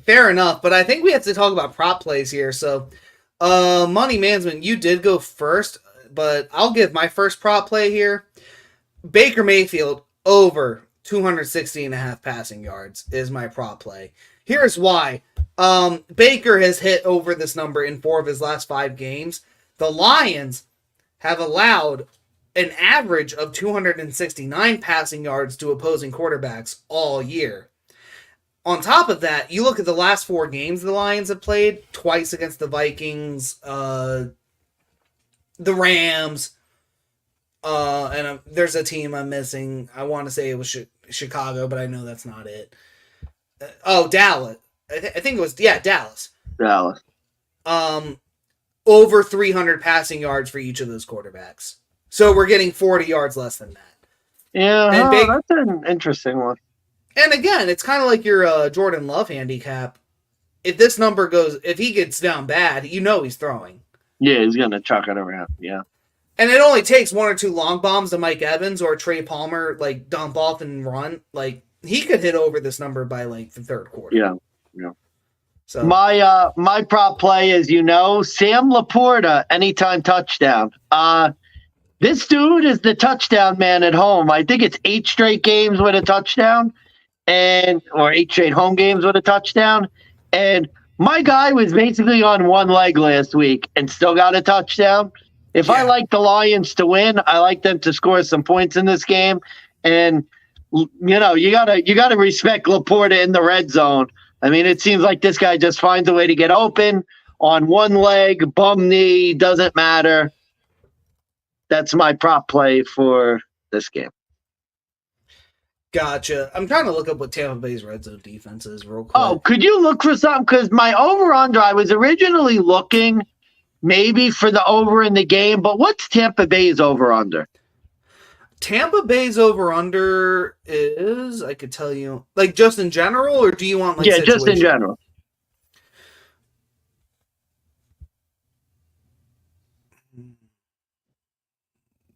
Fair enough, but I think we have to talk about prop plays here. So, Money Mansmann, you did go first, but I'll give my first prop play here. Baker Mayfield over 260.5 passing yards is my prop play. Here's why. Baker has hit over this number in 4 of his last 5 games. The Lions have allowed an average of 269 passing yards to opposing quarterbacks all year. On top of that, you look at the last 4 games the Lions have played, twice against the Vikings, the Rams, and there's a team I'm missing. I want to say it was Chicago, but I know that's not it. Dallas. I think it was, Dallas. Dallas. Over 300 passing yards for each of those quarterbacks. So we're getting 40 yards less than that. Yeah, that's an interesting one. And again, it's kind of like your Jordan Love handicap. If he gets down bad, he's throwing. Yeah, he's going to chuck it around, yeah. And it only takes 1 or 2 long bombs to Mike Evans or Trey Palmer, dump off and run. He could hit over this number by, the third quarter. Yeah. So my prop play is, Sam Laporta, anytime touchdown. This dude is the touchdown man at home. I think it's 8 straight games with a touchdown, or 8 straight home games with a touchdown. And my guy was basically on one leg last week and still got a touchdown. If I like the Lions to win, I like them to score some points in this game. And you gotta respect Laporta in the red zone. I mean, it seems like this guy just finds a way to get open on one leg, bum knee, doesn't matter. That's my prop play for this game. Gotcha. I'm trying to look up what Tampa Bay's red zone defense is real quick. Oh, could you look for something? Because my over-under, I was originally looking maybe for the over in the game, but what's Tampa Bay's over-under? Tampa Bay's over-under is, I could tell you, just in general, or do you want situation? Just in general.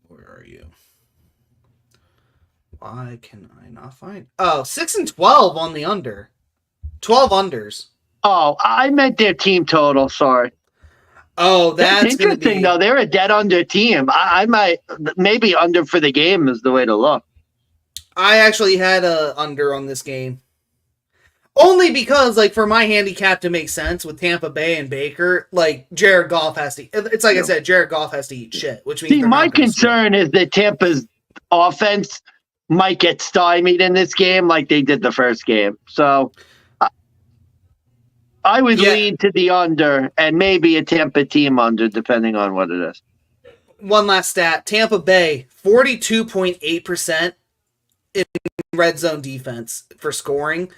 Where are you? Why can I not find? Oh, 6-12 on the under. 12 unders. Oh, I meant their team total. Sorry. Oh, that's interesting, though. They're a dead under team. I might, maybe under for the game is the way to look. I actually had a under on this game. Only because, for my handicap to make sense with Tampa Bay and Baker, Jared Goff has to... It's I said, Jared Goff has to eat shit, which means... See, my concern is that Tampa's offense might get stymied in this game like they did the first game. So I would lean to the under and maybe a Tampa team under, depending on what it is. One last stat. Tampa Bay, 42.8% in red zone defense for scoring.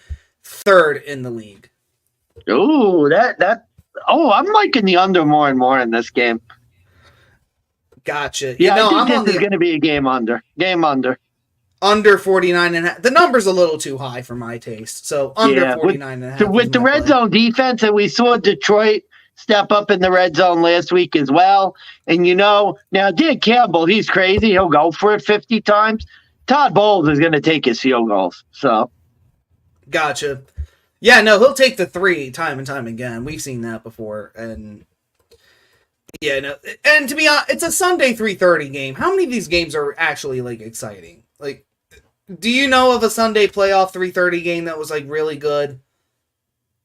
3rd in the league. Ooh, I'm liking the under more and more in this game. Gotcha. Yeah, I think this is going to be a game under. Game under. Under 49.5. The number's a little too high for my taste. So under 49.5. With the red zone defense, and we saw Detroit step up in the red zone last week as well. And now Dan Campbell, he's crazy. He'll go for it 50 times. Todd Bowles is going to take his field goals. So. Gotcha. Yeah, no, he'll take the 3 time and time again. We've seen that before. And yeah, no. And to be honest, it's a Sunday 3:30 game. How many of these games are actually exciting? Do you know of a Sunday playoff 3:30 game that was really good?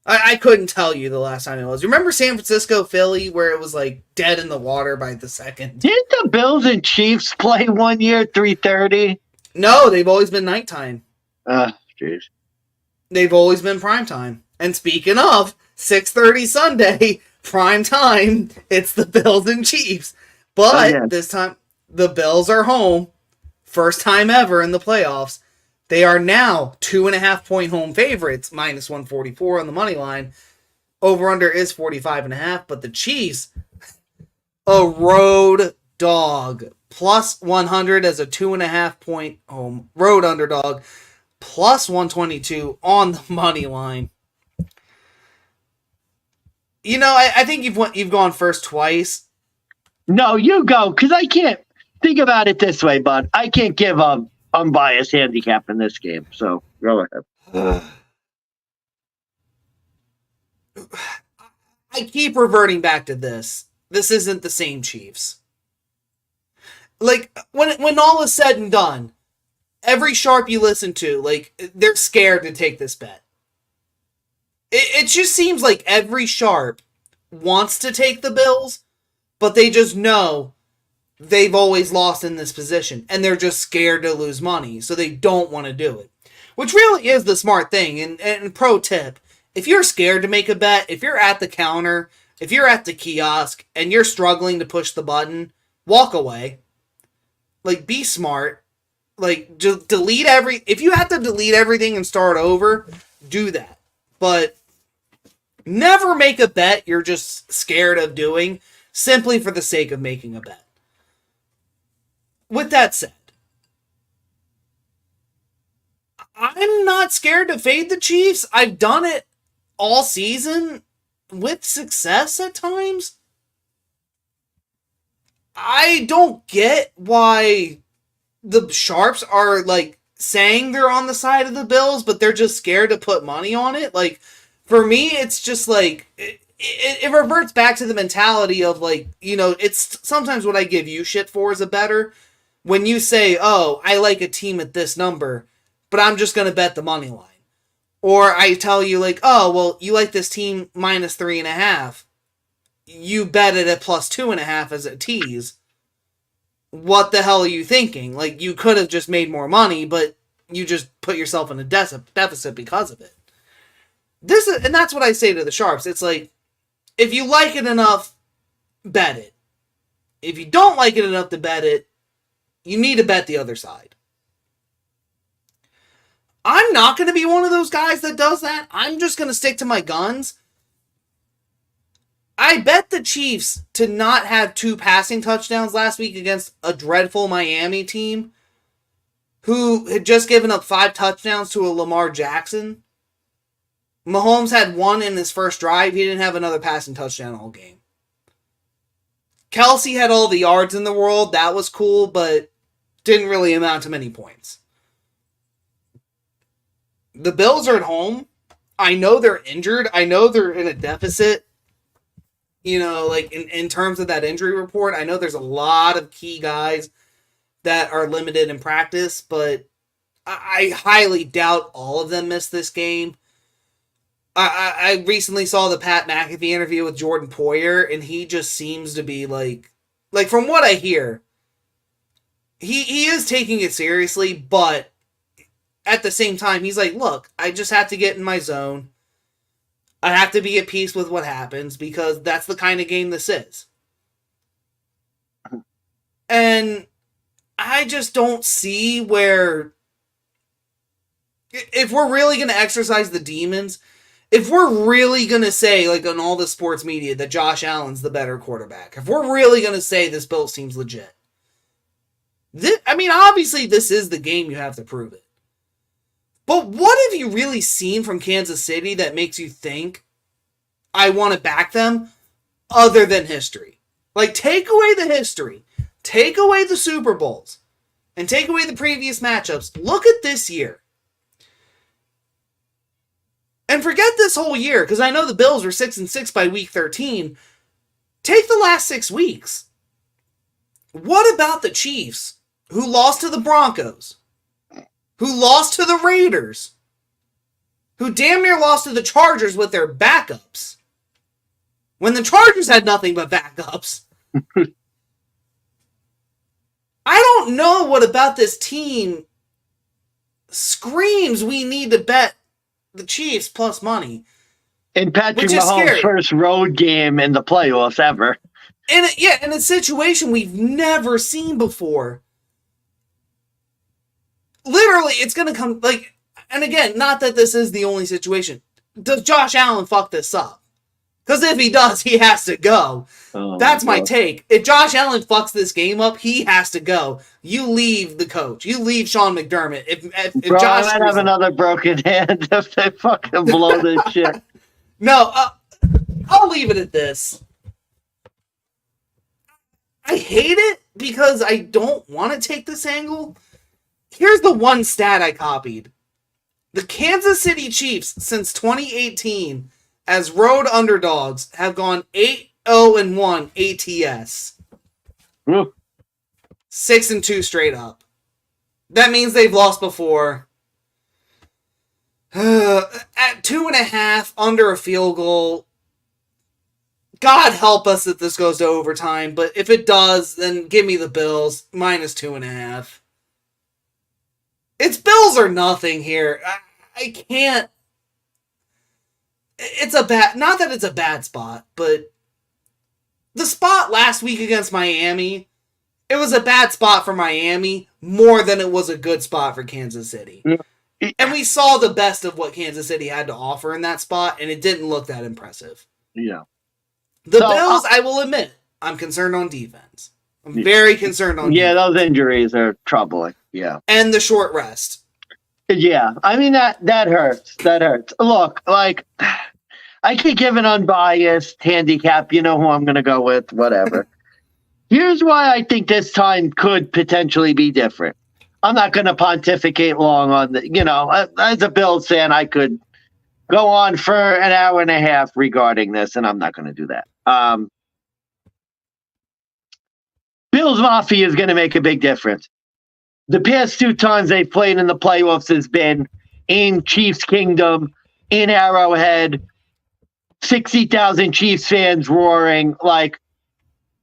I couldn't tell you the last time it was. Remember San Francisco, Philly, where it was dead in the water by the second? Did the Bills and Chiefs play one year 3:30? No, they've always been nighttime. Jeez. They've always been primetime. And speaking of 6:30 Sunday prime time, it's the Bills and Chiefs. But this time the Bills are home. First time ever in the playoffs. They are now 2.5-point home favorites, minus 144 on the money line. Over-under is 45.5, but the Chiefs, a road dog, plus 100 as a 2.5-point home road underdog, plus 122 on the money line. I think you've gone first twice. No, you go, because I can't. Think about it this way, bud. I can't give an unbiased handicap in this game, so go ahead. I keep reverting back to this. This isn't the same Chiefs. When all is said and done, every sharp you listen to, like, they're scared to take this bet. It just seems like every sharp wants to take the Bills, but they just know they've always lost in this position, and they're just scared to lose money, so they don't want to do it. Which really is the smart thing. And pro tip, if you're scared to make a bet, if you're at the counter, if you're at the kiosk, and you're struggling to push the button, walk away. Like, be smart. Like, just if you have to delete everything and start over, do that. But never make a bet you're just scared of doing, simply for the sake of making a bet. With that said, I'm not scared to fade the Chiefs. I've done it all season with success at times. I don't get why the sharps are, like, saying they're on the side of the Bills, but they're just scared to put money on it. Like, for me, it's just like, it reverts back to the mentality of, like, you know, it's sometimes what I give you shit for as a bettor. When you say, oh, I like a team at this number, but I'm just going to bet the money line. Or I tell you, like, oh, well, you like this team minus 3.5. You bet it at plus 2.5 as a tease. What the hell are you thinking? Like, you could have just made more money, but you just put yourself in a deficit because of it. And that's what I say to the sharps. It's like, if you like it enough, bet it. If you don't like it enough to bet it, you need to bet the other side. I'm not going to be one of those guys that does that. I'm just going to stick to my guns. I bet the Chiefs to not have 2 passing touchdowns last week against a dreadful Miami team who had just given up 5 touchdowns to a Lamar Jackson. Mahomes had 1 in his first drive. He didn't have another passing touchdown all game. Kelsey had all the yards in the world. That was cool, but didn't really amount to many points. The Bills are at home. I know they're injured. I know they're in a deficit. You know, like, in terms of that injury report, I know there's a lot of key guys that are limited in practice, but I highly doubt all of them missed this game. I recently saw the Pat McAfee interview with Jordan Poyer, and he just seems to be like from what I hear, he is taking it seriously, but at the same time, he's like, look, I just have to get in my zone. I have to be at peace with what happens because that's the kind of game this is. And I just don't see where, if we're really going to exercise the demons, if we're really going to say, like, on all the sports media, that Josh Allen's the better quarterback, if we're really going to say this Bills team's legit, obviously this is the game, you have to prove it. But what have you really seen from Kansas City that makes you think I want to back them other than history? Like, take away the history, take away the Super Bowls, and take away the previous matchups. Look at this year. And forget this whole year, because I know the Bills were 6-6 by week 13. Take the last 6 weeks. What about the Chiefs, who lost to the Broncos, who lost to the Raiders, who damn near lost to the Chargers with their backups, when the Chargers had nothing but backups? I don't know what about this team screams we need to bet the Chiefs plus money. In Patrick Mahomes' first road game in the playoffs ever. In a situation we've never seen before. Literally, it's going to come, like, and again, not that this is the only situation. Does Josh Allen fuck this up? Because if he does, he has to go. That's my take. If Josh Allen fucks this game up, he has to go. You leave the coach. You leave Sean McDermott. If Josh might have another broken hand if they fucking blow this shit. No, I'll leave it at this. I hate it because I don't want to take this angle. Here's the one stat I copied. The Kansas City Chiefs, since 2018, as road underdogs, have gone 8-0-1 ATS. 6-2 straight up. That means they've lost before. At 2.5, under a field goal. God help us if this goes to overtime, but if it does, then give me the Bills, minus 2.5. It's Bills or nothing here. I can't. It's a bad, not that it's a bad spot, but the spot last week against Miami, it was a bad spot for Miami more than it was a good spot for Kansas City. And we saw the best of what Kansas City had to offer in that spot, and it didn't look that impressive. Yeah. The Bills, I will admit, I'm concerned on defense. I'm very concerned on defense. Those injuries are troubling. Yeah. And the short rest. Yeah. I mean, that hurts. That hurts. Look, like, I could give an unbiased handicap. You know who I'm going to go with, whatever. Here's why I think this time could potentially be different. I'm not going to pontificate long on the, as a Bills fan, I could go on for an hour and a half regarding this, and I'm not going to do that. Bils Mafia is going to make a big difference. The past 2 times they've played in the playoffs has been in Chiefs Kingdom, in Arrowhead, 60,000 Chiefs fans roaring. Like,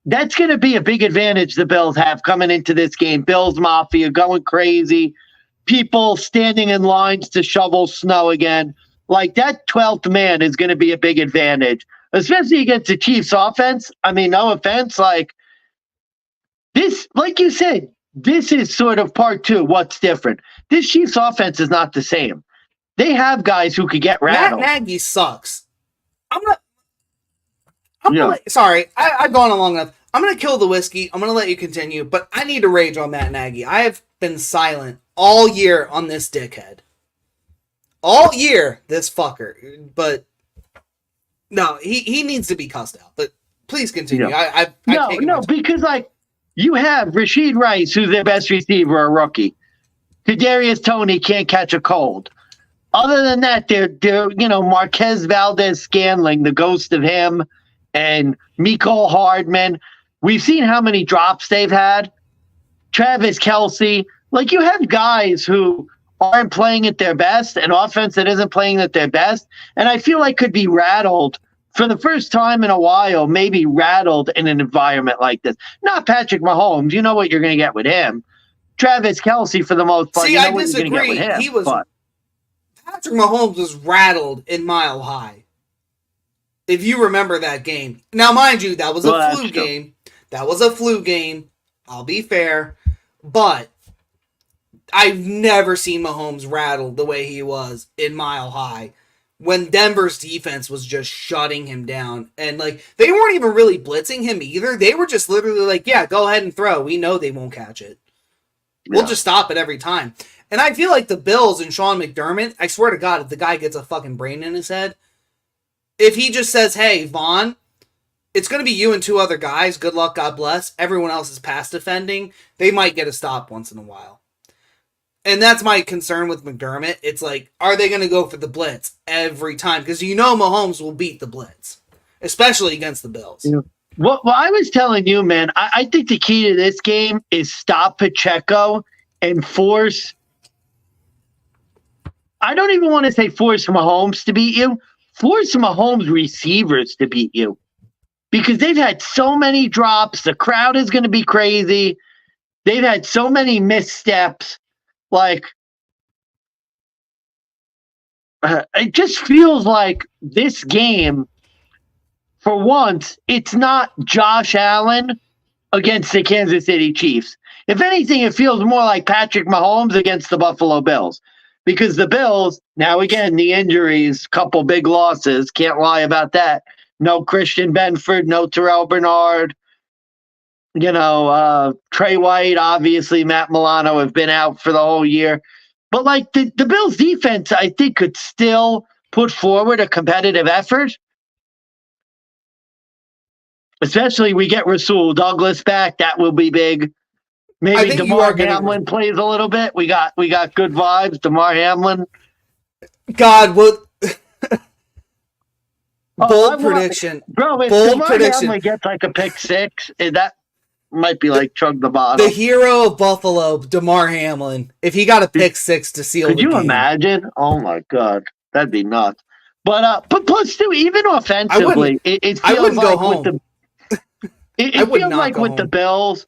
that's going to be a big advantage the Bills have coming into this game. Bils Mafia going crazy. People standing in lines to shovel snow again. Like, that 12th man is going to be a big advantage, especially against the Chiefs offense. I mean, no offense. Like, this, like you said, this is sort of part 2. What's different? This Chiefs offense is not the same. They have guys who could get rattled. Matt Nagy sucks. Sorry, I've gone on long enough. I'm going to kill the whiskey. I'm going to let you continue, but I need to rage on Matt Nagy. I have been silent all year on this dickhead. All year, this fucker. But, no, he needs to be cussed out. But please continue. Yeah. No, because, like, you have Rashid Rice, who's their best receiver, a rookie. Kadarius Toney can't catch a cold. Other than that, they're Marquez Valdez-Scantling, the ghost of him, and Mecole Hardman. We've seen how many drops they've had. Travis Kelce. Like, you have guys who aren't playing at their best, an offense that isn't playing at their best, and I feel like could be rattled for the first time in a while, maybe rattled in an environment like this. Not Patrick Mahomes. You know what you're going to get with him. Travis Kelce, for the most part. See, I disagree. Patrick Mahomes was rattled in Mile High. If you remember that game. Now, mind you, that was a flu game. That was a flu game. I'll be fair. But I've never seen Mahomes rattled the way he was in Mile High when Denver's defense was just shutting him down. And, like, they weren't even really blitzing him either. They were just literally like, yeah, go ahead and throw. We know they won't catch it. Yeah. We'll just stop it every time. And I feel like the Bills and Sean McDermott, I swear to God, if the guy gets a fucking brain in his head, if he just says, hey, Vaughn, it's going to be you and 2 other guys. Good luck, God bless. Everyone else is pass defending. They might get a stop once in a while. And that's my concern with McDermott. It's like, are they going to go for the blitz every time? Because Mahomes will beat the blitz, especially against the Bills. Yeah. Well, I was telling you, man, I think the key to this game is stop Pacheco and force. I don't even want to say force Mahomes to beat you. Force Mahomes receivers to beat you. Because they've had so many drops. The crowd is going to be crazy. They've had so many missteps. Like, it just feels like this game, for once, it's not Josh Allen against the Kansas City Chiefs. If anything, it feels more like Patrick Mahomes against the Buffalo Bills. Because the Bills, now again, the injuries, couple big losses, can't lie about that. No Christian Benford, no Terrell Bernard. Trey White, obviously, Matt Milano have been out for the whole year. But, like, the Bills' defense, I think, could still put forward a competitive effort. Especially we get Rasul Douglas back. That will be big. Maybe DeMar Hamlin plays a little bit. We got good vibes. DeMar Hamlin. God, what... Bold prediction. Bro, if DeMar Hamlin gets like a pick 6, is that might be like chug the bottle. The hero of Buffalo, DeMar Hamlin, if he got a pick six to seal the game. Could you imagine? Oh my God, that'd be nuts. But plus too, even offensively, it feels like with the it feels like with the Bills,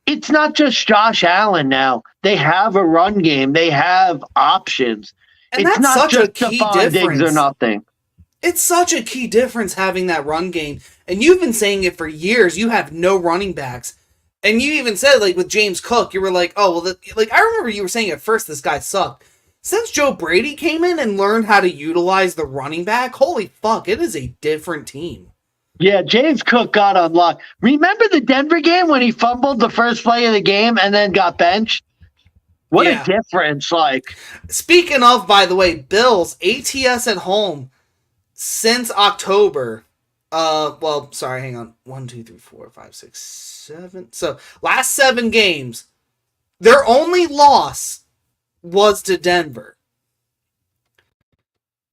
it's not just Josh Allen now. They have a run game. They have options. And it's not just Stephon Diggs or nothing. It's such a key difference having that run game. And you've been saying it for years. You have no running backs. And you even said, like, with James Cook, you were like, oh, well, I remember you were saying at first this guy sucked. Since Joe Brady came in and learned how to utilize the running back, holy fuck, it is a different team. Yeah, James Cook got unlocked. Remember the Denver game when he fumbled the first play of the game and then got benched? What a difference, like. Speaking of, by the way, Bills, ATS at home since October. Hang on. 1, 2, 3, 4, 5, 6, 7. So, last 7 games, their only loss was to Denver.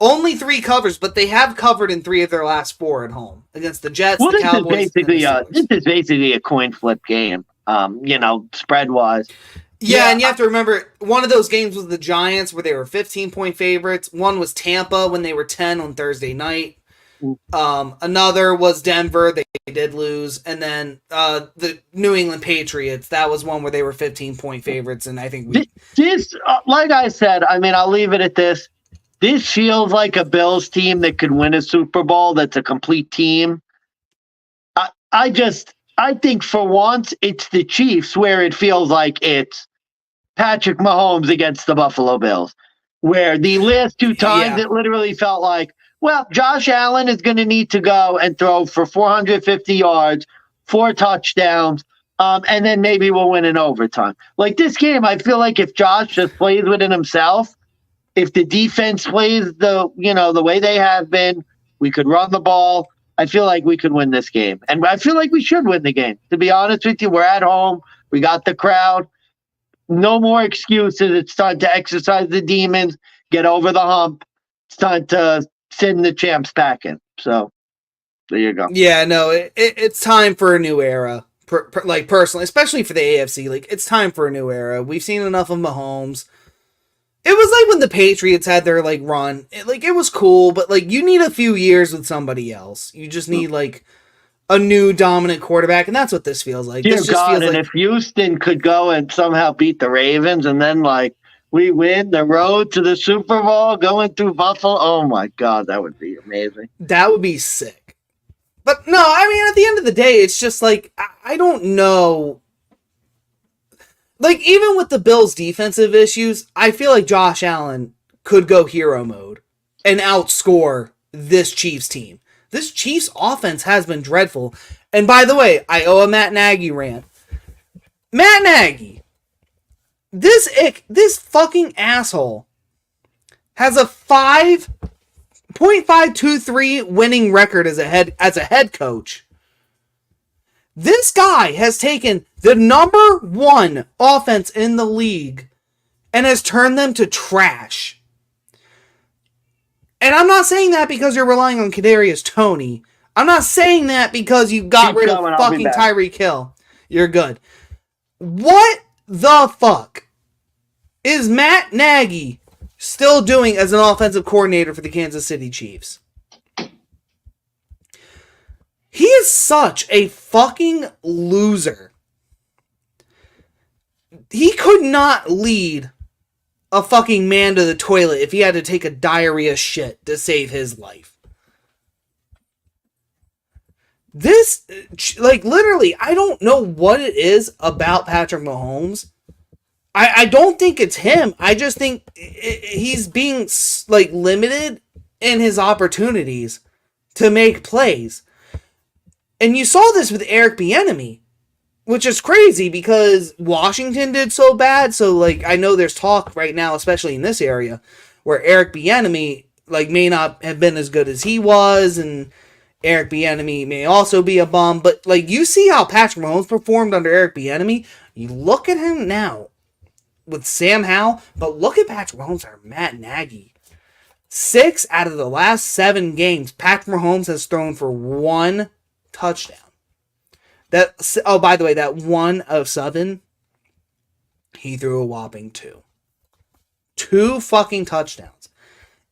Only 3 covers, but they have covered in 3 of their last 4 at home against the Jets, the Cowboys. This is basically a coin flip game, spread wise. Yeah, and you have to remember, one of those games was the Giants where they were 15-point favorites. One was Tampa when they were 10 on Thursday night. Another was Denver. They did lose. And then the New England Patriots. That was one where they were 15-point favorites. And I think like I said, I mean, I'll leave it at this. This feels like a Bills team that could win a Super Bowl. That's a complete team. I think for once it's the Chiefs where it feels like it's Patrick Mahomes against the Buffalo Bills, where the last 2 times it literally felt like, well, Josh Allen is going to need to go and throw for 450 yards, 4 touchdowns, and then maybe we'll win in overtime. Like this game, I feel like if Josh just plays within himself, if the defense plays the way they have been, we could run the ball. I feel like we could win this game. And I feel like we should win the game. To be honest with you, we're at home. We got the crowd. No more excuses. It's time to exercise the demons, get over the hump. It's time to send the champs packing. So, there you go. Yeah, no, it's time for a new era. Personally, especially for the AFC. Like, it's time for a new era. We've seen enough of Mahomes. It was like when the Patriots had their, run. It was cool, but, you need a few years with somebody else. You just need, a new dominant quarterback, and that's what this feels like. Dear God, and if Houston could go and somehow beat the Ravens, and then, we win the road to the Super Bowl going through Buffalo, oh, my God, that would be amazing. That would be sick. But, no, I mean, at the end of the day, it's just, I don't know. Even with the Bills' defensive issues, I feel like Josh Allen could go hero mode and outscore this Chiefs team. This Chiefs offense has been dreadful. And by the way, I owe a Matt Nagy rant. Matt Nagy, this fucking asshole has a 5.523 winning record as a head coach. This guy has taken the number 1 offense in the league and has turned them to trash. And I'm not saying that because you're relying on Kadarius Toney. I'm not saying that because you got rid of fucking Tyreek Hill. You're good. What the fuck is Matt Nagy still doing as an offensive coordinator for the Kansas City Chiefs? He is such a fucking loser. He could not lead a fucking man to the toilet if he had to take a diarrhea shit to save his life. This, literally, I don't know what it is about Patrick Mahomes. I don't think it's him. I just think he's being, limited in his opportunities to make plays. And you saw this with Eric Bieniemy, which is crazy because Washington did so bad. So, I know there's talk right now, especially in this area, where Eric Bieniemy, may not have been as good as he was, and Eric Bieniemy may also be a bum. But, you see how Patrick Mahomes performed under Eric Bieniemy. You look at him now with Sam Howell, but look at Patrick Mahomes or Matt Nagy. 6 out of the last 7 games, Patrick Mahomes has thrown for 1 touchdown. By the way, that 1 of 7, he threw a whopping 2. 2 fucking touchdowns.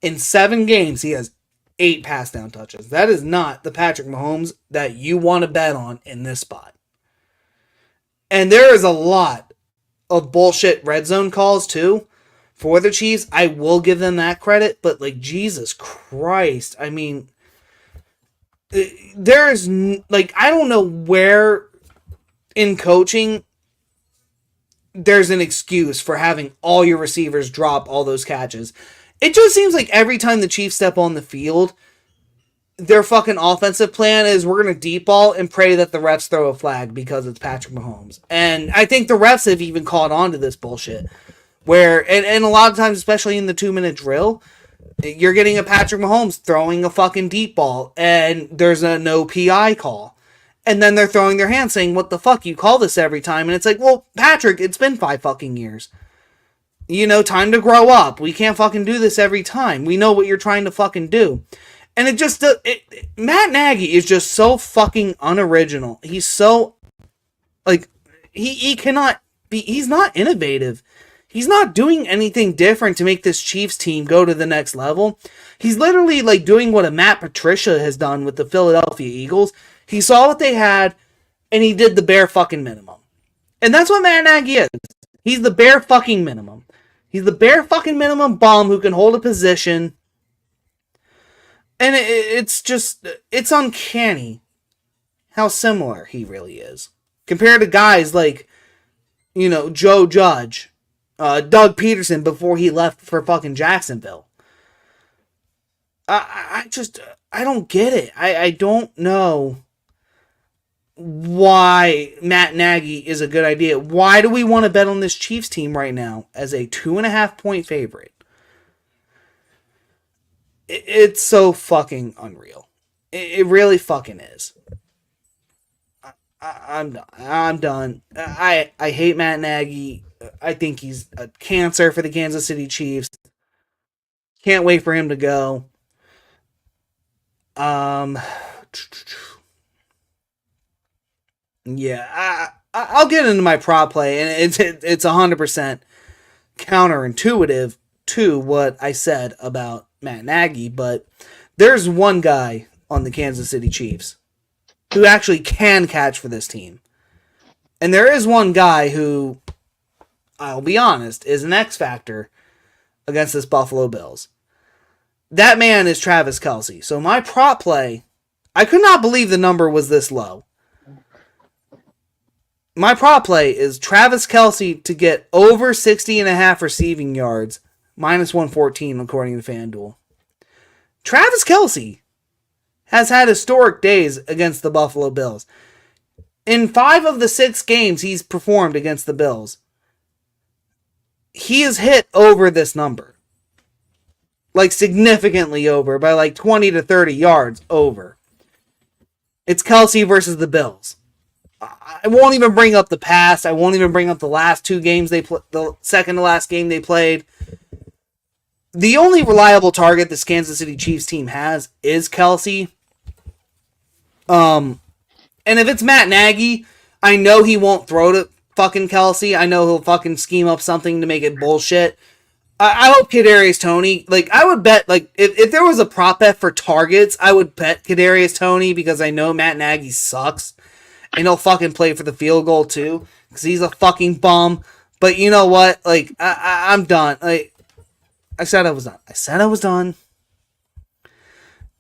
In 7 games, he has 8 pass down touches. That is not the Patrick Mahomes that you want to bet on in this spot. And there is a lot of bullshit red zone calls too for the Chiefs. I will give them that credit, but like, Jesus Christ, I mean, there's like, I don't know where in coaching there's an excuse for having all your receivers drop all those catches. It just seems like every time the Chiefs step on the field, their fucking offensive plan is we're going to deep ball and pray that the refs throw a flag because it's Patrick Mahomes. And I think the refs have even caught on to this bullshit. Where, and a lot of times, especially in the 2-minute drill, you're getting a Patrick Mahomes throwing a fucking deep ball and there's a no PI call. And then they're throwing their hands saying, what the fuck, you call this every time? And it's like, well, Patrick, it's been 5 fucking years. You know, time to grow up. We can't fucking do this every time. We know what you're trying to fucking do. And it just, Matt Nagy is just so fucking unoriginal. He's so, like, he cannot be, he's not innovative. He's not doing anything different to make this Chiefs team go to the next level. He's literally, like, doing what a Matt Patricia has done with the Philadelphia Eagles. He saw what they had, and he did the bare fucking minimum. And that's what Matt Nagy is. He's the bare fucking minimum. He's the bare fucking minimum bum who can hold a position. And it's just, it's uncanny how similar he really is. Compared to guys like, you know, Joe Judge, Doug Peterson before he left for fucking Jacksonville. I don't get it. I don't know why Matt Nagy is a good idea. Why do we want to bet on this Chiefs team right now as a 2.5 point favorite? It's so fucking unreal. It really fucking is. I'm done. I'm done. I hate Matt Nagy. I think he's a cancer for the Kansas City Chiefs. Can't wait for him to go. Yeah, I'll get into my prop play, and it's 100% counterintuitive to what I said about Matt Nagy, but there's one guy on the Kansas City Chiefs who actually can catch for this team. And there is one guy who, I'll be honest, is an X factor against this Buffalo Bills. That man is Travis Kelce. So my prop play, I could not believe the number was this low. My prop play is Travis Kelce to get over 60.5 receiving yards, minus 114 according to FanDuel. Travis Kelce has had historic days against the Buffalo Bills. In 5 of the 6 games he's performed against the Bills, he has hit over this number. Like, significantly over, by like 20 to 30 yards over. It's Kelce versus the Bills. I won't even bring up the past. I won't even bring up the last 2 games the second to last game they played. The only reliable target this Kansas City Chiefs team has is Kelce. And if it's Matt Nagy, I know he won't throw to fucking Kelce. I know he'll fucking scheme up something to make it bullshit. I hope Kadarius Toney, like, I would bet, like, if there was a prop bet for targets, I would bet Kadarius Toney because I know Matt Nagy sucks. And he'll fucking play for the field goal too, because he's a fucking bum. But you know what? Like, I'm done. Like, I said I was done.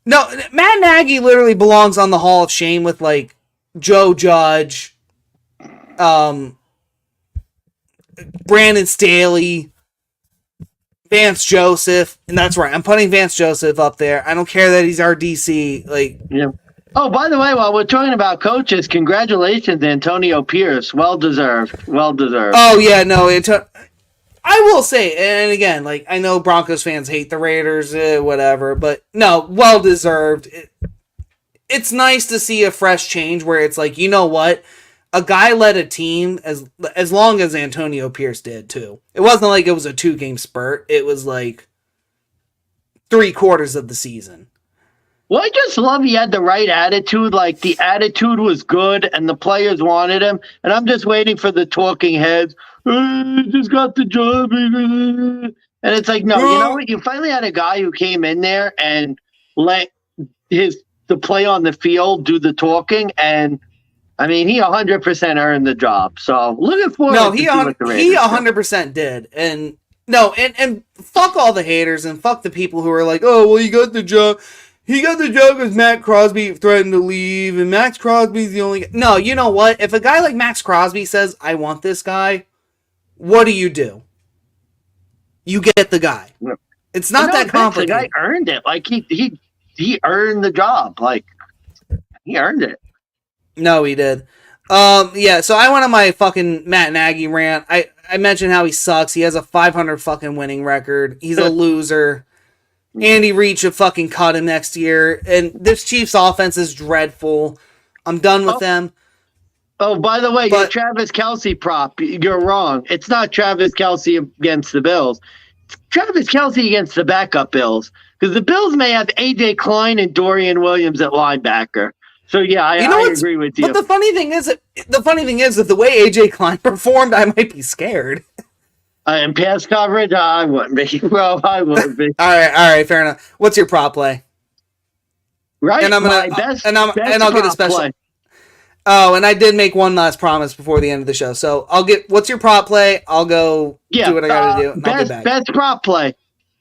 No, Matt Nagy literally belongs on the Hall of Shame with, like, Joe Judge, Brandon Staley, Vance Joseph, and that's right. I'm putting Vance Joseph up there. I don't care that he's our DC. Like, yeah. Oh, by the way, while we're talking about coaches, congratulations, Antonio Pierce. Well deserved. Well deserved. Oh, yeah, no. I will say, and again, like, I know Broncos fans hate the Raiders, whatever, but no, well deserved. It's nice to see a fresh change where it's like, you know what? A guy led a team as long as Antonio Pierce did, too. It wasn't like it was a 2-game spurt. It was like 3/4 of the season. Well, I just love he had the right attitude. Like, the attitude was good, and the players wanted him. And I'm just waiting for the talking heads. Just got the job. And it's like, no, you know what? You finally had a guy who came in there and let the play on the field do the talking. And, I mean, he 100% earned the job. So, looking forward to see what the Raiders he 100% did. And, and fuck all the haters and fuck the people who are like, oh, well, you got the job. He got the job because Matt Crosby threatened to leave, and Max Crosby's the only guy. No, you know what? If a guy like Max Crosby says, I want this guy, what do? You get the guy. It's not that complicated. The guy earned it. Like, he earned the job. Like, he earned it. No, he did. Yeah, so I went on my fucking Matt Nagy rant. I mentioned how he sucks. He has a 500 fucking winning record. He's a loser. Andy Reid should fucking cut him next year. And this Chiefs offense is dreadful. I'm done with them. Oh, by the way, your Travis Kelce prop, you're wrong. It's not Travis Kelce against the Bills. It's Travis Kelce against the backup Bills. Because the Bills may have A.J. Klein and Dorian Williams at linebacker. So, yeah, I agree with you. But the funny thing is that the way A.J. Klein performed, I might be scared. In pass coverage, I wouldn't be. Well, I wouldn't be. All right, fair enough. What's your prop play? Right, and I'm gonna I'll get a special. Play. Oh, and I did make one last promise before the end of the show, so I'll get. What's your prop play? I'll go do what I got to do. And I'll get back. Best prop play: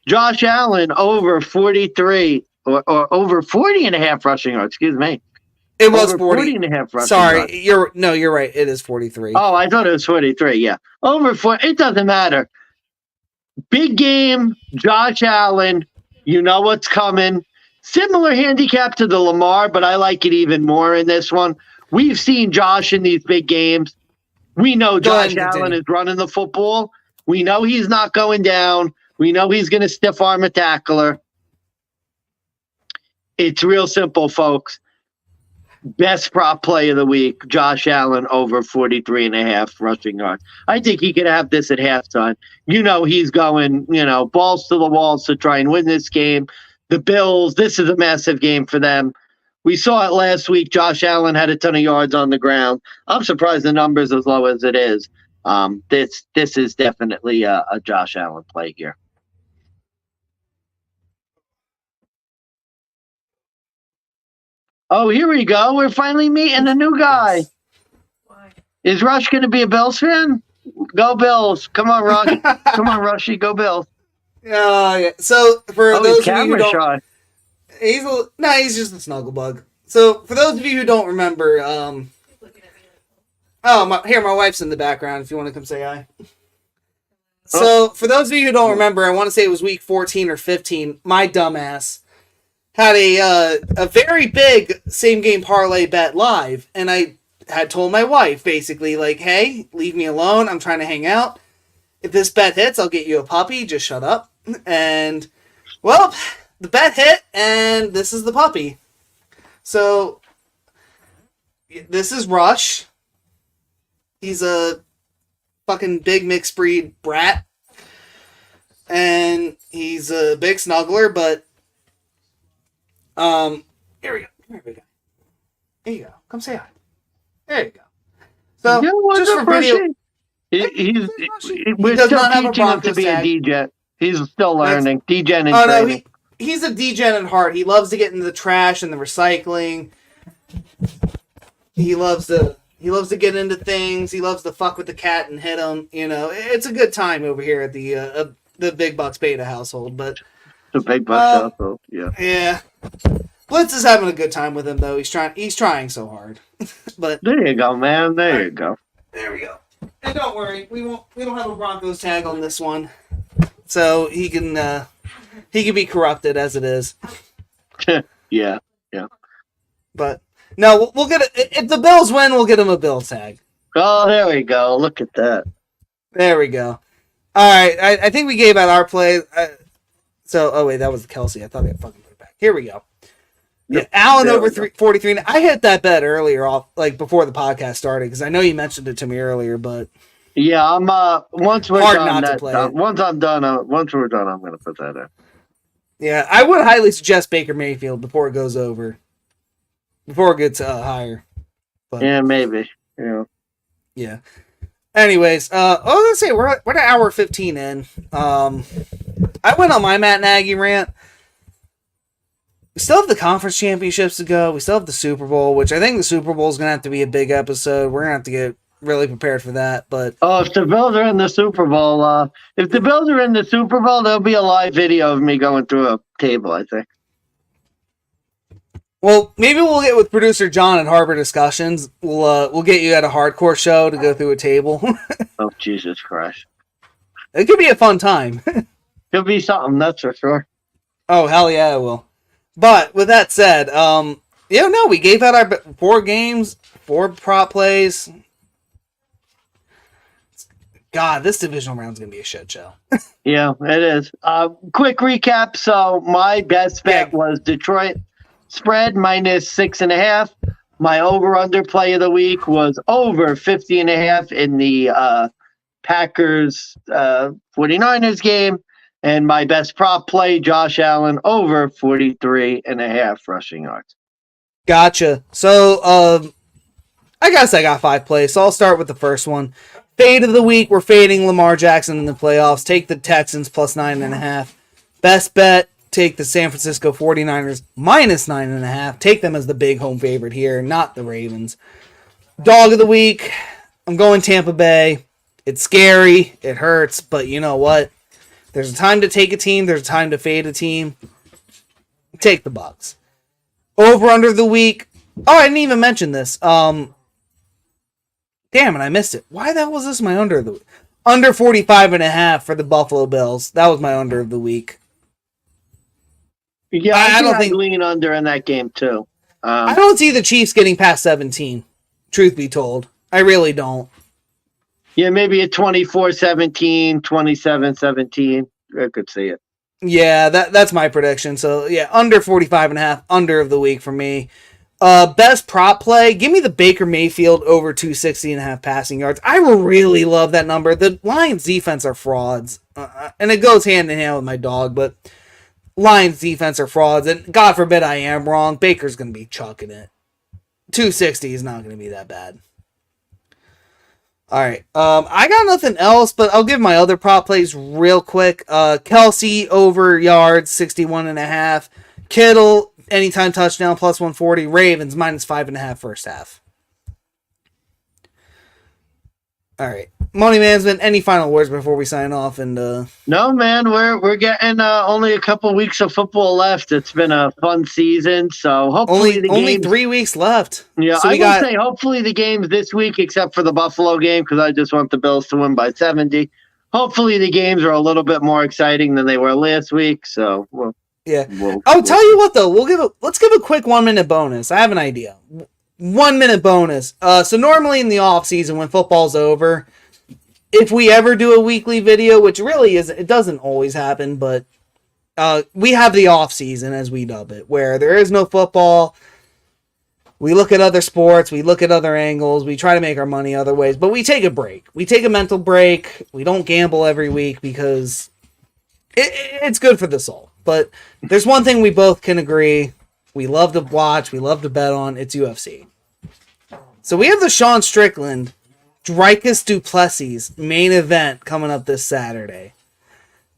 Josh Allen over 43 or over 40 and a half rushing yards. Excuse me. It was 40 and a half rushing yards. You're right. It is 43. Oh, I thought it was 43. Yeah. Over 40. It doesn't matter. Big game, Josh Allen. You know what's coming. Similar handicap to the Lamar, but I like it even more in this one. We've seen Josh in these big games. We know Josh Allen is running the football. We know he's not going down. We know he's going to stiff arm a tackler. It's real simple, folks. Best prop play of the week, Josh Allen over 43 and a half rushing yards. I think he could have this at halftime. You know he's going, balls to the walls to try and win this game. The Bills, this is a massive game for them. We saw it last week. Josh Allen had a ton of yards on the ground. I'm surprised the number's as low as it is. This is definitely a Josh Allen play here. Oh, here we go. We're finally meeting a new guy. Is Rush going to be a Bills fan? Go Bills. Come on, Rush. Come on, Rushy. Go Bills. Yeah. So, for those of you who don't... shy. He's just a snuggle bug. So, for those of you who don't remember... my wife's in the background if you want to come say hi. So, for those of you who don't remember, I want to say it was week 14 or 15, my dumbass had a very big same game parlay bet live, and I had told my wife basically like, hey, leave me alone, I'm trying to hang out. If this bet hits, I'll get you a puppy, just shut up. And well, the bet hit, and this is the puppy. So this is Rush. He's a fucking big mixed breed brat, and he's a big snuggler, but here we go. Here we go. Here you go. Come say hi. There you go. So, just for video, we're still teaching him to be a DJ. He's still learning. DJ and training. No, he's a DJ at heart. He loves to get into the trash and the recycling. He loves to get into things. He loves to fuck with the cat and hit him. It's a good time over here at the big Bucks Beyta household. But the big Bucks household, yeah. Yeah. Blitz is having a good time with him though. He's trying so hard. But there you go, man. There you go. There we go. And don't worry, we don't have a Broncos tag on this one, so he can be corrupted as it is. Yeah. But no, we'll get it. If the Bills win, we'll get him a Bill tag. Oh, there we go. Look at that. There we go. All right, I think we gave out our play. Oh wait, that was Kelce. I thought I had fucking put it back. Here we go. Yeah, Allen over 43. I hit that bet earlier off, like before the podcast started, because I know you mentioned it to me earlier. But yeah, I'm once we're hard done. Not to play once I'm done, once we're done, I'm gonna put that in. Yeah, I would highly suggest Baker Mayfield before it goes over. Before it gets higher. But, yeah, maybe. Yeah. Yeah. Anyways, let's say we're an hour 15 in. I went on my Matt Nagy rant. We still have the conference championships to go. We still have the Super Bowl, which I think the Super Bowl is going to have to be a big episode. We're going to have to get really prepared for that. But if the Bills are in the Super Bowl, there'll be a live video of me going through a table, I think. Well, maybe we'll get with producer John at Harbor Discussions. We'll get you at a hardcore show to go through a table. Oh, Jesus Christ. It could be a fun time. Could be something, that's for sure. Oh, hell yeah, it will. But with that said, we gave out our 4 games, 4 prop plays. God, this divisional round's going to be a shit show. Yeah, it is. Quick recap. So my best bet was Detroit spread minus 6.5. My over-under play of the week was over 50.5 in the Packers 49ers game. And my best prop play, Josh Allen, over 43.5 rushing yards. Gotcha. So, I guess I got 5 plays, so I'll start with the first one. Fade of the week, we're fading Lamar Jackson in the playoffs. Take the Texans plus 9.5. Best bet, take the San Francisco 49ers minus 9.5. Take them as the big home favorite here, not the Ravens. Dog of the week, I'm going Tampa Bay. It's scary, it hurts, but you know what? There's a time to take a team. There's a time to fade a team. Take the Bucks. Over under the week. Oh, I didn't even mention this. Damn it, I missed it. Why the hell was this my under of the week? Under 45.5 for the Buffalo Bills. That was my under of the week. Yeah, I don't think lean under in that game too. I don't see the Chiefs getting past 17. Truth be told, I really don't. Yeah, maybe a 24-17, 27-17. I could see it. Yeah, that's my prediction. So, yeah, under 45.5, under of the week for me. Best prop play, give me the Baker Mayfield over 260.5 passing yards. I really love that number. The Lions defense are frauds. And it goes hand in hand with my dog, but Lions defense are frauds. And God forbid I am wrong. Baker's going to be chucking it. 260 is not going to be that bad. All right, I got nothing else, but I'll give my other prop plays real quick. Kelsey over yards, 61.5. Kittle, anytime touchdown, plus 140. Ravens, minus 5.5 first half. All right, Money Mansmann, any final words before we sign off? And No, man, we're getting only a couple weeks of football left. It's been a fun season, so hopefully only 3 weeks left. Yeah, so I will say hopefully the games this week, except for the Buffalo game, because I just want the Bills to win by 70. Hopefully the games are a little bit more exciting than they were last week. So I'll tell you what though, let's give a quick 1 minute bonus. I have an idea. 1 minute bonus. So normally in the off season when football's over, if we ever do a weekly video, which really it doesn't always happen, but we have the off season as we dub it, where there is no football. We look at other sports, we look at other angles, we try to make our money other ways, but we take a break. We take a mental break. We don't gamble every week because it's good for the soul. But there's one thing we both can agree. We love to watch, we love to bet on. It's UFC. So we have the Sean Strickland, Dricus Duplessis main event coming up this Saturday.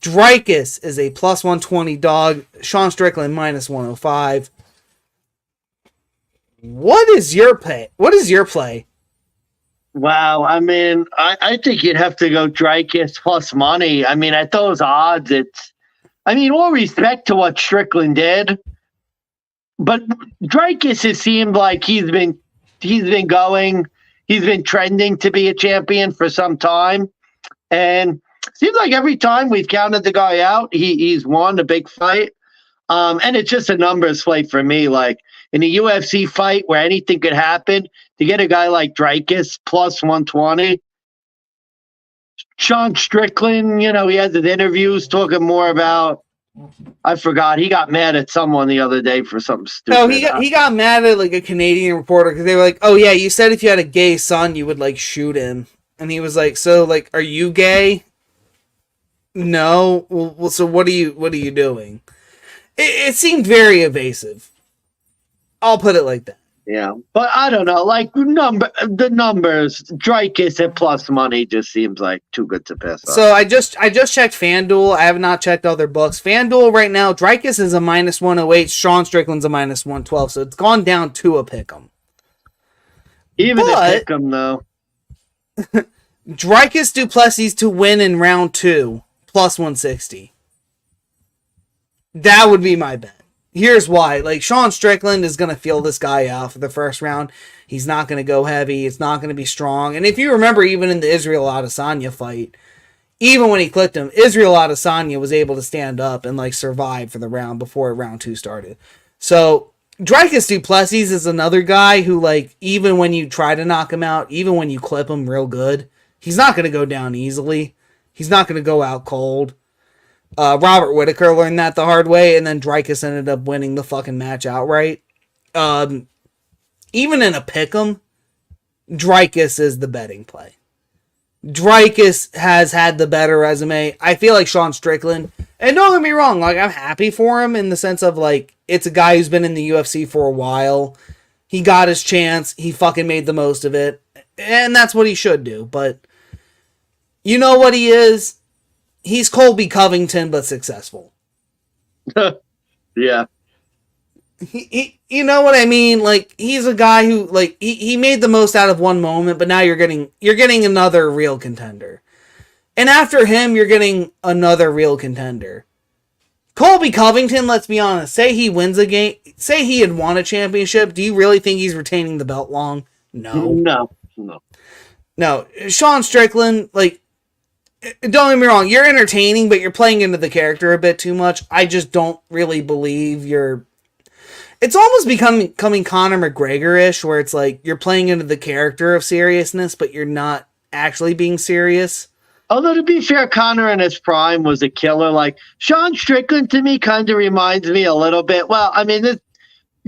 Dricus is a plus 120 dog. Sean Strickland minus 105. What is your play? Wow, I mean, I think you'd have to go Dricus plus money. I mean, at those odds, all respect to what Strickland did, but Dricus has seemed like he's been trending to be a champion for some time, and seems like every time we've counted the guy out, he's won a big fight. And it's just a numbers play for me. Like in a UFC fight where anything could happen, to get a guy like Dricus plus 120. Sean Strickland, he has his interviews talking more about, I forgot, he got mad at someone the other day for something stupid. No, he got mad at like a Canadian reporter because they were like, "Oh yeah, you said if you had a gay son, you would like shoot him," and he was like, "So like, are you gay?" No. Well, so what are you doing? it seemed very evasive. I'll put it like that. Yeah, but I don't know. Like the numbers, Dreykus at plus money just seems like too good to pass up. So I just checked FanDuel. I have not checked other books. FanDuel right now, Dreykus is a -108. Sean Strickland's a -112. So it's gone down to a pick'em. Even a pick'em though. Dreykus Duplessis to win in round 2 +160. That would be my bet. Here's why. Like, Sean Strickland is going to feel this guy out for the first round. He's not going to go heavy. It's not going to be strong. And if you remember, even in the Israel Adesanya fight, even when he clicked him, Israel Adesanya was able to stand up and, like, survive for the round before round 2 started. So, Dreykus Duplessis is another guy who, like, even when you try to knock him out, even when you clip him real good, he's not going to go down easily. He's not going to go out cold. Robert Whittaker learned that the hard way, and then Dreykus ended up winning the fucking match outright. Even in a pick'em, Dreykus is the betting play. Dreykus has had the better resume. I feel like Sean Strickland, and don't get me wrong, like, I'm happy for him in the sense of, like, it's a guy who's been in the UFC for a while. He got his chance. He fucking made the most of it. And that's what he should do. But you know what he is? He's Colby Covington, but successful. Yeah. You know what I mean? Like, he's a guy who, like, he made the most out of one moment, but now you're getting another real contender. And after him, you're getting another real contender. Colby Covington, let's be honest, say he wins a game, say he had won a championship, do you really think he's retaining the belt long? No. No. Sean Strickland, like, don't get me wrong, you're entertaining, but you're playing into the character a bit too much. I just don't really believe you're... It's almost becoming Conor McGregor-ish, where it's like you're playing into the character of seriousness, but you're not actually being serious. Although, to be fair, Conor in his prime was a killer. Like, Sean Strickland, to me, kind of reminds me a little bit... Well, I mean, it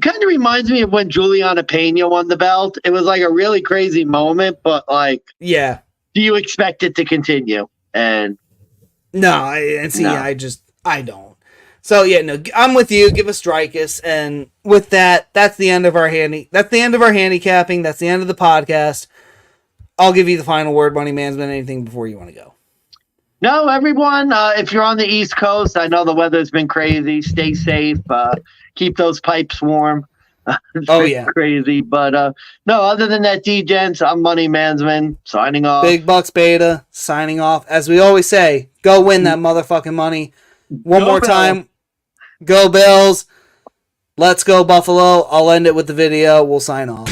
kind of reminds me of when Juliana Pena won the belt. It was like a really crazy moment, but, like... Yeah. Do you expect it to continue? And no, I don't. So yeah, no, I'm with you. Give us Dreykus, and with that, that's the end of our handicapping. That's the end of the podcast. I'll give you the final word, Money Mansmann. Anything before you want to go? No, everyone. If you're on the East Coast, I know the weather's been crazy. Stay safe. Keep those pipes warm. Crazy. But no, other than that, D-Gents, I'm Money Mansmann signing off. Big Bucks Beyta signing off. As we always say, go win that motherfucking money. One more time. Go Bills. Let's go Buffalo. I'll end it with the video. We'll sign off.